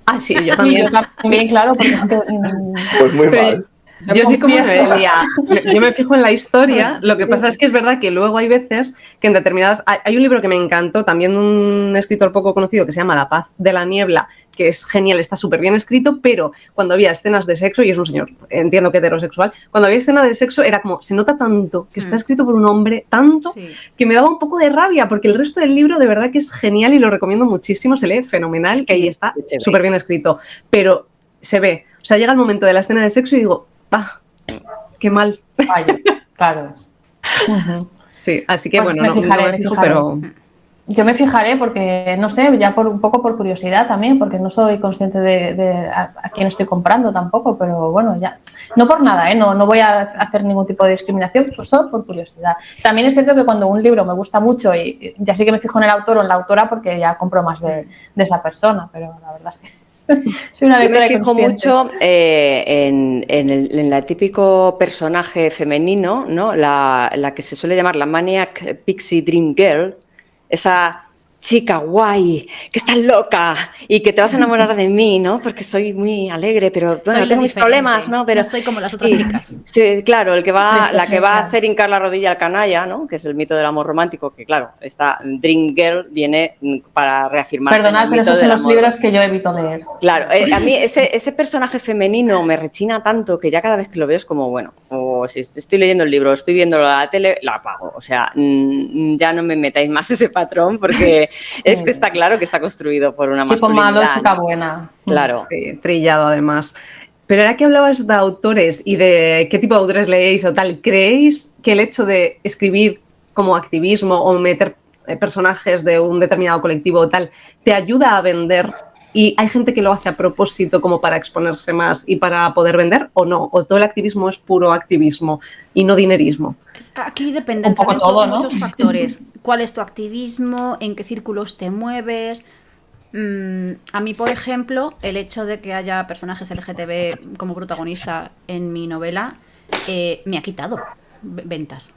Ah, sí, yo Sí, también. yo también, claro, porque es que, Pues muy Pero mal. yo sí como confieso. Noelia, yo me fijo en la historia, lo que pasa es que es verdad que luego hay veces que en determinadas... Hay un libro que me encantó, también de un escritor poco conocido que se llama La paz de la niebla, que es genial, está súper bien escrito, pero cuando había escenas de sexo, y es un señor, entiendo que heterosexual, cuando había escenas de sexo era como, se nota tanto que está escrito por un hombre, tanto, Sí. que me daba un poco de rabia, porque el resto del libro de verdad que es genial y lo recomiendo muchísimo, se lee fenomenal, Es que y está se ve. súper bien escrito, pero se ve, o sea, llega el momento de la escena de sexo y digo, ¡ah! ¡Qué mal! Vaya, claro. Ujú. Sí, así que Pues bueno, me no fijaré, me me fijo, fijaré. pero... Yo me fijaré porque, no sé, ya un poco por curiosidad también, porque no soy consciente de a quién estoy comprando tampoco, pero bueno, ya. No por nada, ¿eh? No voy a hacer ningún tipo de discriminación, pues solo por curiosidad. También es cierto que cuando un libro me gusta mucho y ya sí que me fijo en el autor o en la autora porque ya compro más de esa persona, pero la verdad es que soy una Yo me lectora fijo inconsciente. mucho en el típico personaje femenino, ¿no? La que se suele llamar la Maniac Pixie Dream Girl, esa chica guay, que está loca y que te vas a enamorar de mí, ¿no? Porque soy muy alegre, pero bueno, Soy tengo la mis diferente. problemas, ¿no? Pero No soy como las otras chicas. Sí, claro, la que va a Claro. hacer hincar la rodilla al canalla, ¿no? Que es el mito del amor romántico, que claro, esta Dream Girl viene para reafirmar Perdonad, el pero mito esos son del los amor. libros que yo evito leer. Claro, a mí ese personaje femenino me rechina tanto que ya cada vez que lo veo es como, bueno, o si estoy leyendo el libro, estoy viendo la tele, la apago. O sea, ya no me metáis más ese patrón porque es que está claro que está construido por una Chico masculinidad. malo, chica ¿no? buena. Claro. Sí, trillado además. Pero ahora que hablabas de autores y de qué tipo de autores leéis o tal, ¿creéis que el hecho de escribir como activismo o meter personajes de un determinado colectivo o tal te ayuda a vender? ¿Y hay gente que lo hace a propósito como para exponerse más y para poder vender o no? ¿O todo el activismo es puro activismo y no dinerismo? Aquí depende Un poco también todo, por ¿no? muchos factores. ¿Cuál es tu activismo? ¿En qué círculos te mueves? A mí, por ejemplo, el hecho de que haya personajes LGTB como protagonista en mi novela me ha quitado ventas.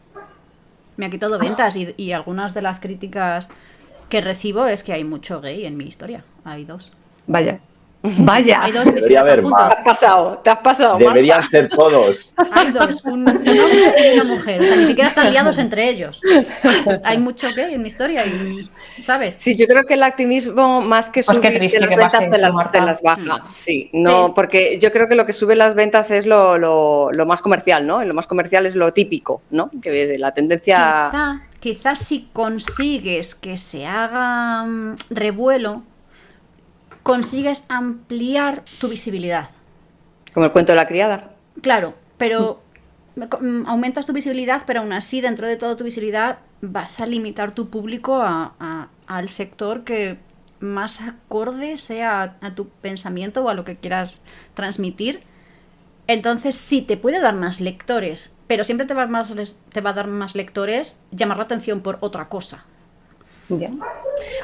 Me ha quitado ventas y algunas de las críticas que recibo es que hay mucho gay en mi historia. Hay dos. Vaya. Vaya. Hay dos que Debería están haber juntos. más. Te has pasado, Deberían Marta. ser todos. Hay dos, un hombre y una mujer. O sea, ni siquiera están liados entre ellos. Hay mucho gay en mi historia y, ¿sabes? Sí, yo creo que el activismo más que Pues qué subir triste las que ventas pase eso, Marta. te las baja. Sí, no, Sí. porque yo creo que lo que sube las ventas es lo más comercial, ¿no? Y lo más comercial es lo típico, ¿no? Que la tendencia... Quizás si consigues que se haga revuelo, consigues ampliar tu visibilidad. Como el cuento de la criada. Claro, pero aumentas tu visibilidad, pero aún así, dentro de toda tu visibilidad, vas a limitar tu público al sector que más acorde sea a tu pensamiento o a lo que quieras transmitir. Entonces sí, te puede dar más lectores, pero siempre te va a dar más lectores llamar la atención por otra cosa. Ya.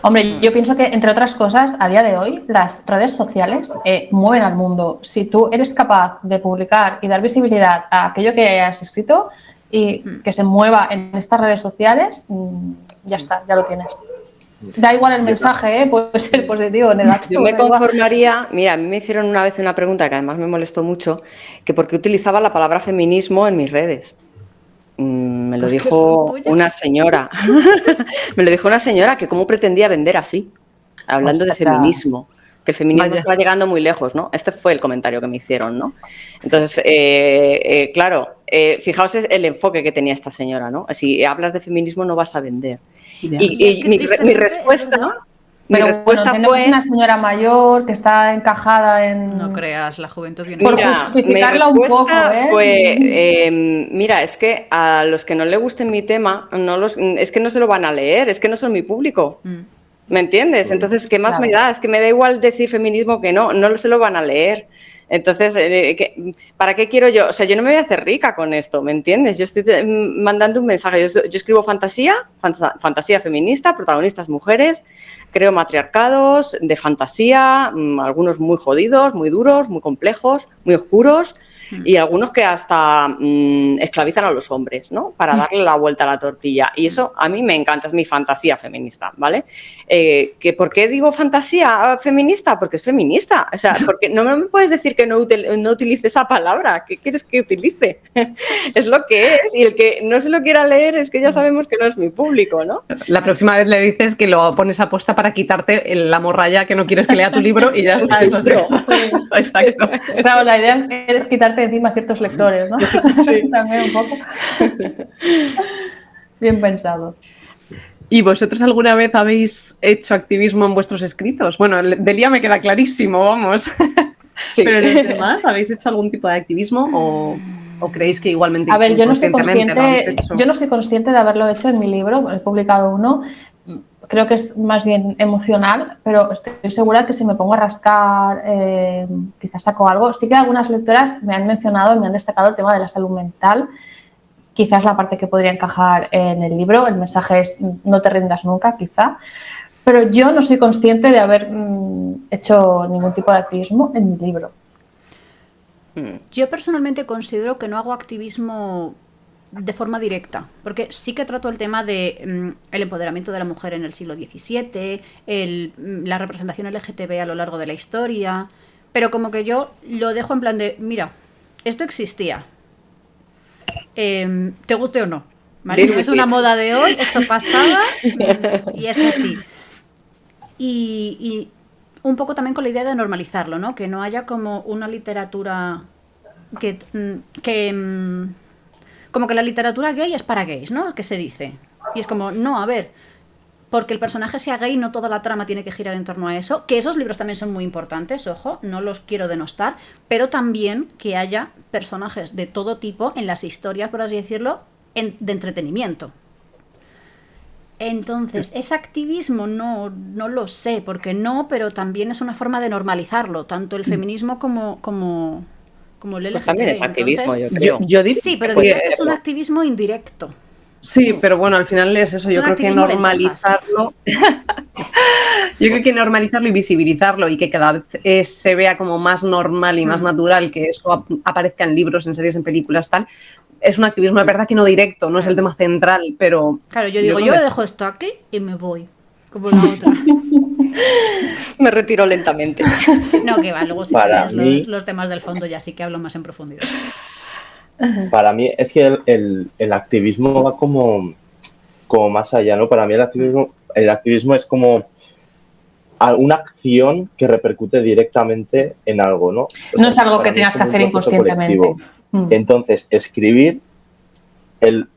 Hombre, yo pienso que, entre otras cosas, a día de hoy, las redes sociales mueven al mundo. Si tú eres capaz de publicar y dar visibilidad a aquello que has escrito y que se mueva en estas redes sociales, ya está, ya lo tienes. Da igual el mensaje, puede ser positivo o negativo. Yo me conformaría, mira, a mí me hicieron una vez una pregunta que además me molestó mucho, que por qué utilizaba la palabra feminismo en mis redes. Me lo dijo una señora. Me lo dijo una señora que cómo pretendía vender así, hablando de feminismo. Que el feminismo está llegando muy lejos, ¿no? Este fue el comentario que me hicieron, ¿no? Entonces, claro, fijaos el enfoque que tenía esta señora, ¿no? Si hablas de feminismo no vas a vender. Y mi respuesta... Pero bueno, fue una señora mayor que está encajada en... No creas, la juventud viene... Por justificarla un poco, fue, mira, es que a los que no le gusten mi tema, es que no se lo van a leer, es que no son mi público. ¿Me entiendes? Entonces, ¿qué más me da? Es que me da igual decir feminismo que no se lo van a leer. Entonces, ¿para qué quiero yo? O sea, yo no me voy a hacer rica con esto, ¿me entiendes? Yo estoy mandando un mensaje. Yo escribo fantasía feminista, protagonistas mujeres, creo matriarcados de fantasía, algunos muy jodidos, muy duros, muy complejos, muy oscuros, y algunos que hasta esclavizan a los hombres, ¿no? Para darle la vuelta a la tortilla. Y eso a mí me encanta, es mi fantasía feminista, ¿vale? ¿Por qué digo fantasía feminista? Porque es feminista. O sea, porque no me puedes decir que no utilice esa palabra. ¿Qué quieres que utilice? Es lo que es. Y el que no se lo quiera leer es que ya sabemos que no es mi público, ¿no? La próxima vez le dices que lo pones a posta para quitarte la morralla que no quieres que lea tu libro y ya está. Exacto. Claro, la idea es quitarte encima ciertos lectores, ¿no? Sí. También un poco. Bien pensado. ¿Y vosotros alguna vez habéis hecho activismo en vuestros escritos? Bueno, Delia me queda clarísimo, vamos. Sí. Pero los demás, ¿habéis hecho algún tipo de activismo o creéis que igualmente? A ver, yo no soy consciente de haberlo hecho en mi libro, he publicado uno. Creo que es más bien emocional, pero estoy segura que si me pongo a rascar, quizás saco algo. Sí que algunas lectoras me han mencionado y me han destacado el tema de la salud mental. Quizás la parte que podría encajar en el libro. El mensaje es no te rindas nunca, quizá. Pero yo no soy consciente de haber hecho ningún tipo de activismo en mi libro. Yo personalmente considero que no hago activismo de forma directa, porque sí que trato el tema de el empoderamiento de la mujer en el siglo XVII, la representación LGTB a lo largo de la historia, pero como que yo lo dejo en plan de, mira, esto existía, te guste o no, ¿vale? No es una moda de hoy, esto pasaba y es así. Y un poco también con la idea de normalizarlo, ¿no? Que no haya como una literatura que como que la literatura gay es para gays, ¿no? Que se dice. Y es como, no, a ver, porque el personaje sea gay, no toda la trama tiene que girar en torno a eso. Que esos libros también son muy importantes, ojo, no los quiero denostar, pero también que haya personajes de todo tipo en las historias, por así decirlo, de entretenimiento. Entonces, ese activismo no lo sé, porque no, pero también es una forma de normalizarlo, tanto el feminismo como el LGTB. Pues también es activismo, entonces, yo creo. Sí, pero diría que es un activismo indirecto. Sí, pero bueno, al final es eso. Yo creo que normalizarlo. Yo creo que normalizarlo y visibilizarlo y que cada vez se vea como más normal y más natural que eso aparezca en libros, en series, en películas, tal. Es un activismo, de verdad que no directo, no es el tema central, pero... Claro, yo digo, yo dejo esto aquí y me voy, como la otra. Me retiro lentamente. No, que va, luego si tienes los temas del fondo ya sí que hablo más en profundidad. Para mí es que el activismo va como más allá, ¿no? Para mí el activismo es como una acción que repercute directamente en algo, ¿no? No es algo que tengas que hacer inconscientemente. Entonces, escribir, el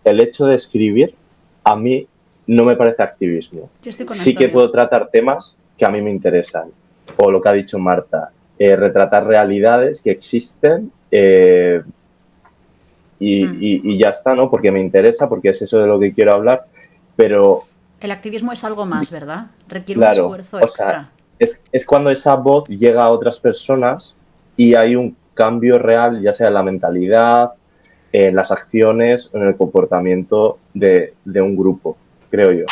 hecho de escribir, a mí no me parece activismo. Sí que puedo tratar temas que a mí me interesan. O lo que ha dicho Marta, retratar realidades que existen y ya está, ¿no? Porque me interesa, porque es eso de lo que quiero hablar, pero... El activismo es algo más, ¿verdad? Requiere Claro, un esfuerzo o extra. sea, es cuando esa voz llega a otras personas y hay un cambio real, ya sea en la mentalidad, en las acciones, en el comportamiento de un grupo, creo yo.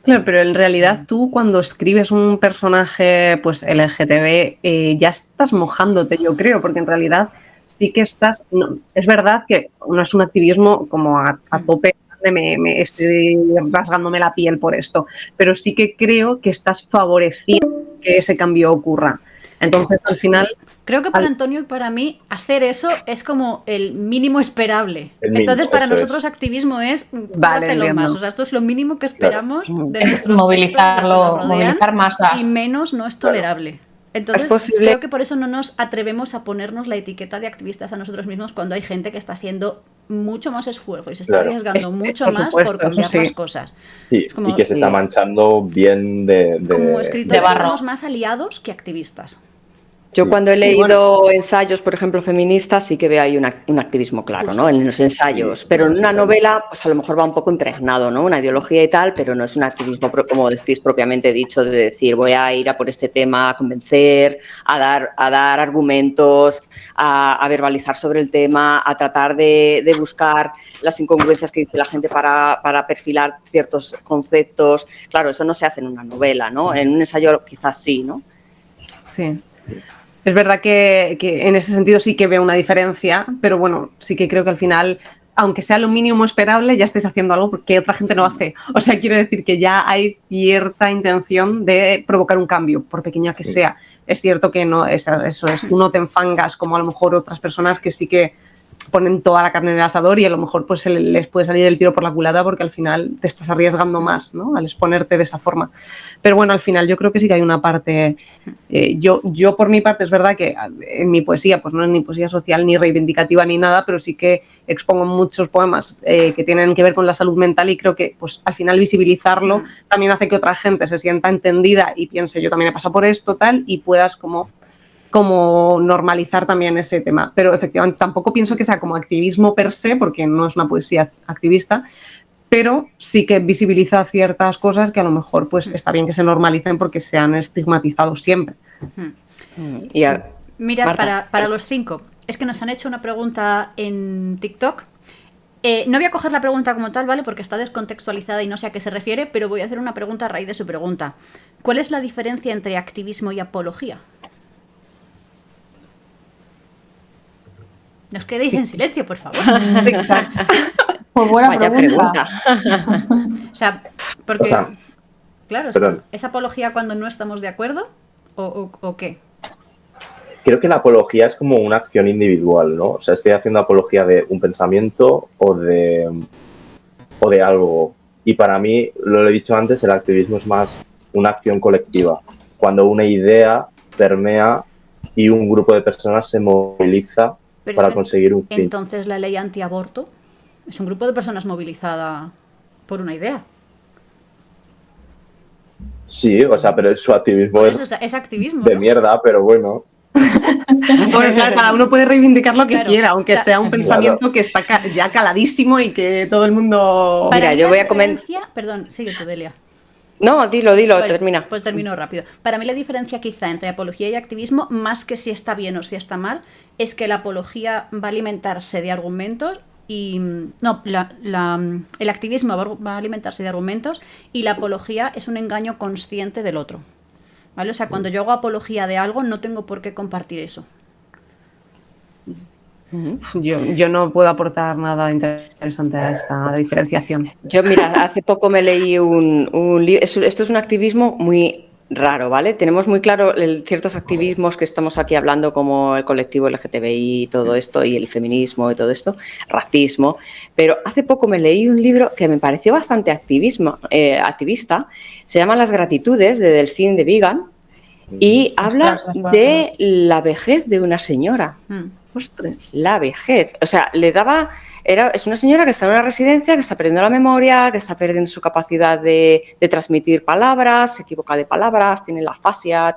Claro, pero en realidad tú cuando escribes un personaje pues LGTB ya estás mojándote, yo creo, porque en realidad sí que estás... No, es verdad que no es un activismo como a tope, me estoy rasgándome la piel por esto, pero sí que creo que estás favoreciendo que ese cambio ocurra. Entonces, al final... Creo que para Antonio y para mí hacer eso es como el mínimo esperable. El mínimo, Entonces para eso nosotros es. activismo es Vale, lo más. entiendo. O sea, esto es lo mínimo que esperamos de nuestros Movilizarlo, textos, movilizar masas. y menos no es tolerable. Entonces Es posible. creo que por eso no nos atrevemos a ponernos la etiqueta de activistas a nosotros mismos cuando hay gente que está haciendo mucho más esfuerzo y se está Claro. arriesgando mucho por más supuesto, por cambiar eso sí. las cosas. Sí, Es como- y que se está manchando bien de Como escritores barro. somos más aliados que activistas. Yo Sí. cuando he Sí, leído ensayos, por ejemplo, feministas, sí que veo ahí un activismo claro, Justo. ¿no? En los ensayos. Sí, Pero en una sí. novela, pues a lo mejor va un poco impregnado, ¿no? Una ideología y tal, pero no es un activismo, como decís propiamente dicho, de decir voy a ir a por este tema, a convencer, a dar argumentos, a verbalizar sobre el tema, a tratar de buscar las incongruencias que dice la gente para perfilar ciertos conceptos. Claro, eso no se hace en una novela, ¿no? En un ensayo quizás sí, ¿no? Sí. Es verdad que en ese sentido sí que veo una diferencia, pero bueno, sí que creo que al final, aunque sea lo mínimo esperable, ya estáis haciendo algo que otra gente no hace. O sea, quiero decir que ya hay cierta intención de provocar un cambio, por pequeño que sea. Es cierto que no, eso es, tú no te enfangas como a lo mejor otras personas que sí que ponen toda la carne en el asador y a lo mejor pues les puede salir el tiro por la culata porque al final te estás arriesgando más, ¿no? Al exponerte de esa forma. Pero bueno, al final yo creo que sí que hay una parte... yo por mi parte es verdad que en mi poesía pues no es ni poesía social ni reivindicativa ni nada, pero sí que expongo muchos poemas que tienen que ver con la salud mental y creo que pues al final visibilizarlo también hace que otra gente se sienta entendida y piense yo también he pasado por esto tal y puedas como normalizar también ese tema. Pero efectivamente tampoco pienso que sea como activismo per se, porque no es una poesía activista, pero sí que visibiliza ciertas cosas que a lo mejor pues está bien que se normalicen porque se han estigmatizado siempre. Y Mira, Marta. para los 5, es que nos han hecho una pregunta en TikTok. No voy a coger la pregunta como tal, ¿vale? Porque está descontextualizada y no sé a qué se refiere, pero voy a hacer una pregunta a raíz de su pregunta. ¿Cuál es la diferencia entre activismo y apología? No os quedéis en silencio, por favor. Pues buena Vaya pregunta. O sea, porque... O sea, claro, perdón. ¿es apología cuando no estamos de acuerdo? ¿O qué? Creo que la apología es como una acción individual, ¿no? O sea, estoy haciendo apología de un pensamiento o de algo. Y para mí, lo he dicho antes, el activismo es más una acción colectiva. Cuando una idea permea y un grupo de personas se moviliza Pero para conseguir un fin. entonces la ley antiaborto es un grupo de personas movilizada por una idea. Sí, o sea, pero su activismo Por es eso es activismo, de ¿no? mierda, pero bueno. Bueno, claro, cada uno puede reivindicar lo que Claro, quiera, aunque o sea, sea un pensamiento que está ya caladísimo y que todo el mundo... Para Mira, mí yo la voy a comentar... diferencia... Perdón, sigue tú, Delia. No, dilo, Vale, termina. Pues termino rápido. Para mí la diferencia quizá entre apología y activismo, más que si está bien o si está mal, es que la apología va a alimentarse de argumentos y... No, el activismo va a alimentarse de argumentos y la apología es un engaño consciente del otro. ¿Vale? O sea, cuando yo hago apología de algo, no tengo por qué compartir eso. Yo no puedo aportar nada interesante a esta diferenciación. Yo, mira, hace poco me leí un libro. Esto es un activismo muy raro, ¿vale? Tenemos muy claro ciertos activismos que estamos aquí hablando, como el colectivo LGTBI y todo esto, y el feminismo y todo esto, racismo. Pero hace poco me leí un libro que me pareció bastante activista. Se llama Las gratitudes, de Delphine de Vigan, y habla de la vejez de una señora. Ostras. La vejez. O sea, es una señora que está en una residencia, que está perdiendo la memoria, que está perdiendo su capacidad de transmitir palabras, se equivoca de palabras, tiene la afasia,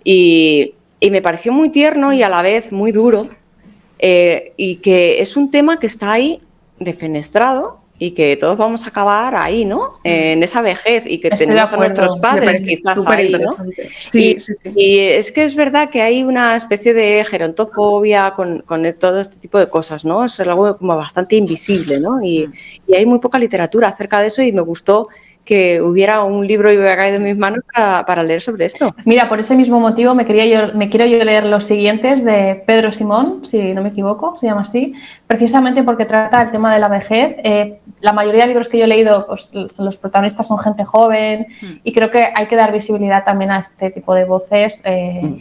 y me pareció muy tierno y a la vez muy duro y que es un tema que está ahí defenestrado y que todos vamos a acabar ahí, ¿no? En esa vejez y que Estoy tenemos de a nuestros acuerdo. padres quizás ahí, ¿no? Sí, Y es que es verdad que hay una especie de gerontofobia con todo este tipo de cosas, ¿no? Es algo como bastante invisible, ¿no? Y hay muy poca literatura acerca de eso y me gustó que hubiera un libro y hubiera caído en mis manos para leer sobre esto. Mira, por ese mismo motivo me quiero yo leer los siguientes de Pedro Simón, si no me equivoco, se llama así, precisamente porque trata el tema de la vejez. La mayoría de libros que yo he leído, pues, los protagonistas son gente joven y creo que hay que dar visibilidad también a este tipo de voces,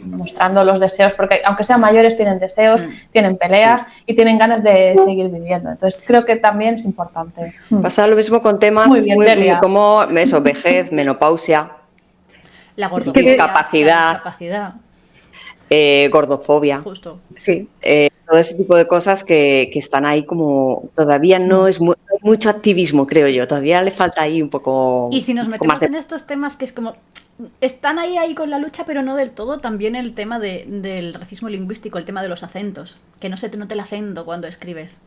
mostrando los deseos, porque aunque sean mayores tienen deseos, tienen peleas y tienen ganas de seguir viviendo. Entonces creo que también es importante. Pasa lo mismo con temas Muy bien, Delia. como eso, vejez, menopausia, La gordofobia, discapacidad. Gordofobia. Justo. Sí. Todo ese tipo de cosas que están ahí como todavía no es mucho activismo, creo yo. Todavía le falta ahí un poco. Y si nos metemos en estos temas que es como están ahí con la lucha, pero no del todo, también el tema del racismo lingüístico, el tema de los acentos, que no se te note el acento cuando escribes.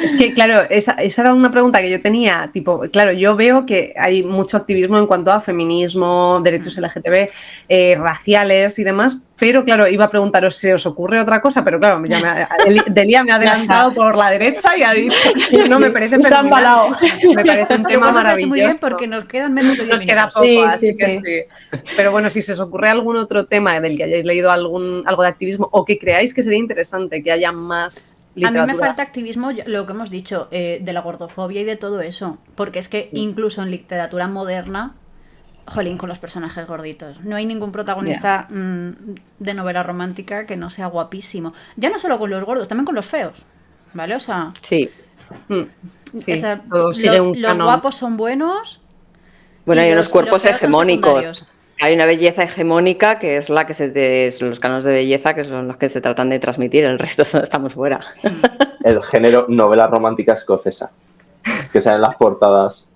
Es que, claro, esa era una pregunta que yo tenía, tipo, claro, yo veo que hay mucho activismo en cuanto a feminismo, derechos LGTB, raciales y demás, pero claro, iba a preguntaros si os ocurre otra cosa, pero claro, Delia me ha adelantado por la derecha y ha dicho, no, me parece fenomenal, me parece un tema maravilloso. Muy bien porque nos quedan menos de 10 Nos queda minutos. poco, así que sí. Pero bueno, si se os ocurre algún otro tema del que hayáis leído algo de activismo o que creáis que sería interesante que haya más literatura. A mí me falta activismo, lo que hemos dicho, de la gordofobia y de todo eso, porque es que incluso en literatura moderna, jolín, con los personajes gorditos, no hay ningún protagonista de novela romántica que no sea guapísimo. Ya no solo con los gordos, también con los feos, ¿vale? O sea, sí. Sí, o sea, los guapos son buenos. Bueno, hay unos cuerpos feos son hegemónicos. secundarios. Hay una belleza hegemónica que es la que son los cánones de belleza que son los que se tratan de transmitir, el resto estamos fuera. El género novela romántica escocesa, que salen en las portadas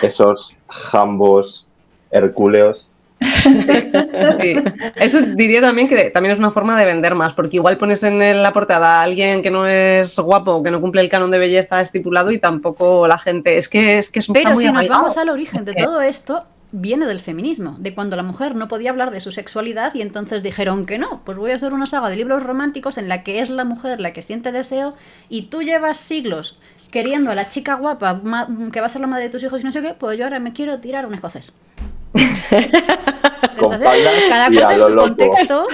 esos jambos hercúleos. Sí. Eso diría también que también es una forma de vender más, porque igual pones en la portada a alguien que no es guapo, que no cumple el canon de belleza estipulado y tampoco la gente. Es que es Pero muy si nos arraigado. vamos al origen de todo esto, viene del feminismo, de cuando la mujer no podía hablar de su sexualidad y entonces dijeron que no, pues voy a hacer una saga de libros románticos en la que es la mujer la que siente deseo y tú llevas siglos queriendo a la chica guapa que va a ser la madre de tus hijos y no sé qué, pues yo ahora me quiero tirar un escocés. Entonces, cada cosa en su contexto,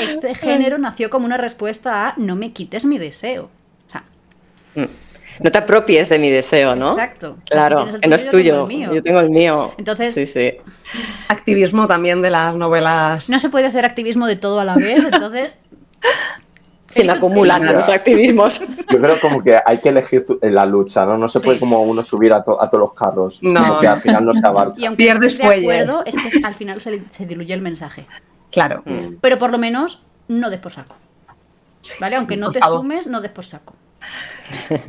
este género nació como una respuesta a no me quites mi deseo. O sea, no te apropies de mi deseo, ¿no? Exacto. Claro, que no es tuyo, yo tengo el mío. Entonces, sí. Activismo también de las novelas. No se puede hacer activismo de todo a la vez, entonces se me acumulan los activismos. Yo creo como que hay que elegir la lucha, ¿no? No se puede como uno subir a todos los carros. No. Porque al final no se abarca. Y aunque pierdes estés de fuelle. acuerdo, es que al final se diluye el mensaje. Claro. Pero por lo menos no des por saco. ¿Vale? Aunque no por te favor. sumes, no des por saco.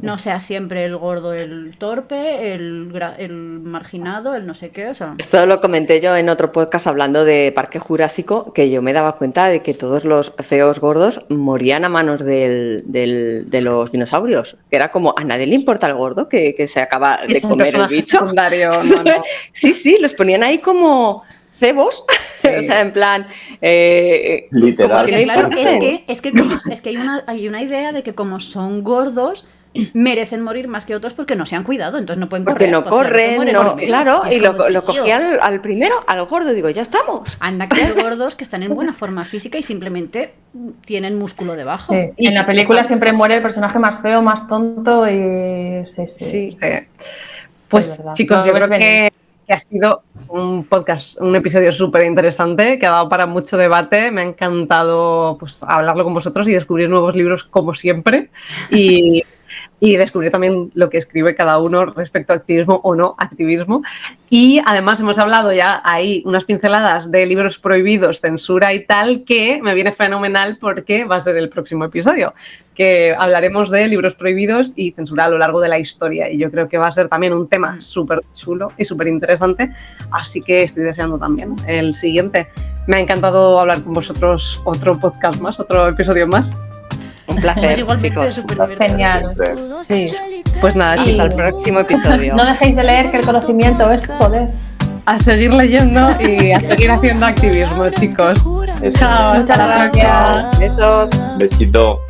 No sea siempre el gordo, el torpe, el marginado, el no sé qué, o sea. Esto lo comenté yo en otro podcast hablando de Parque Jurásico, que yo me daba cuenta de que todos los feos gordos morían a manos de los dinosaurios. Que era como, a nadie le importa el gordo que se acaba de comer el bicho. Secundario, no. Sí, los ponían ahí como cebos, sí. O sea, en plan... literal. Si no claro, importa. es que hay una idea de que como son gordos, merecen morir más que otros porque no se han cuidado, entonces no pueden porque correr. no corren, no, claro, y lo tío, cogí al primero, al gordo, digo, ya estamos. Anda que hay gordos que están en buena forma física y simplemente tienen músculo debajo. Sí. Y en la película siempre muere el personaje más feo, más tonto y... Sí. Pues chicos, yo creo que ha sido un podcast, un episodio súper interesante, que ha dado para mucho debate. Me ha encantado pues hablarlo con vosotros y descubrir nuevos libros como siempre. Y y descubrir también lo que escribe cada uno respecto a activismo o no activismo. Y además hemos hablado ya ahí unas pinceladas de libros prohibidos, censura y tal, que me viene fenomenal porque va a ser el próximo episodio, que hablaremos de libros prohibidos y censura a lo largo de la historia. Y yo creo que va a ser también un tema súper chulo y súper interesante, así que estoy deseando también el siguiente. Me ha encantado hablar con vosotros, otro podcast más, otro episodio más. Un placer, Igualmente, chicos. súper divertido. Genial. Sí. Pues nada, Y- chicos, Hasta el próximo episodio. No dejéis de leer, que el conocimiento es poder. a seguir leyendo y a seguir haciendo activismo, chicos. Chao, Muchas hasta la gracias. próxima. Besos. Besito.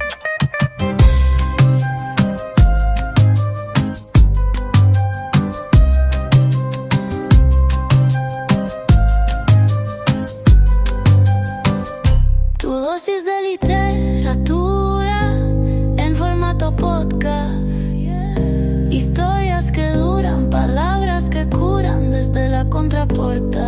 Tu dosis de literatura en formato podcast. Historias que duran, palabras que curan desde la contraportada.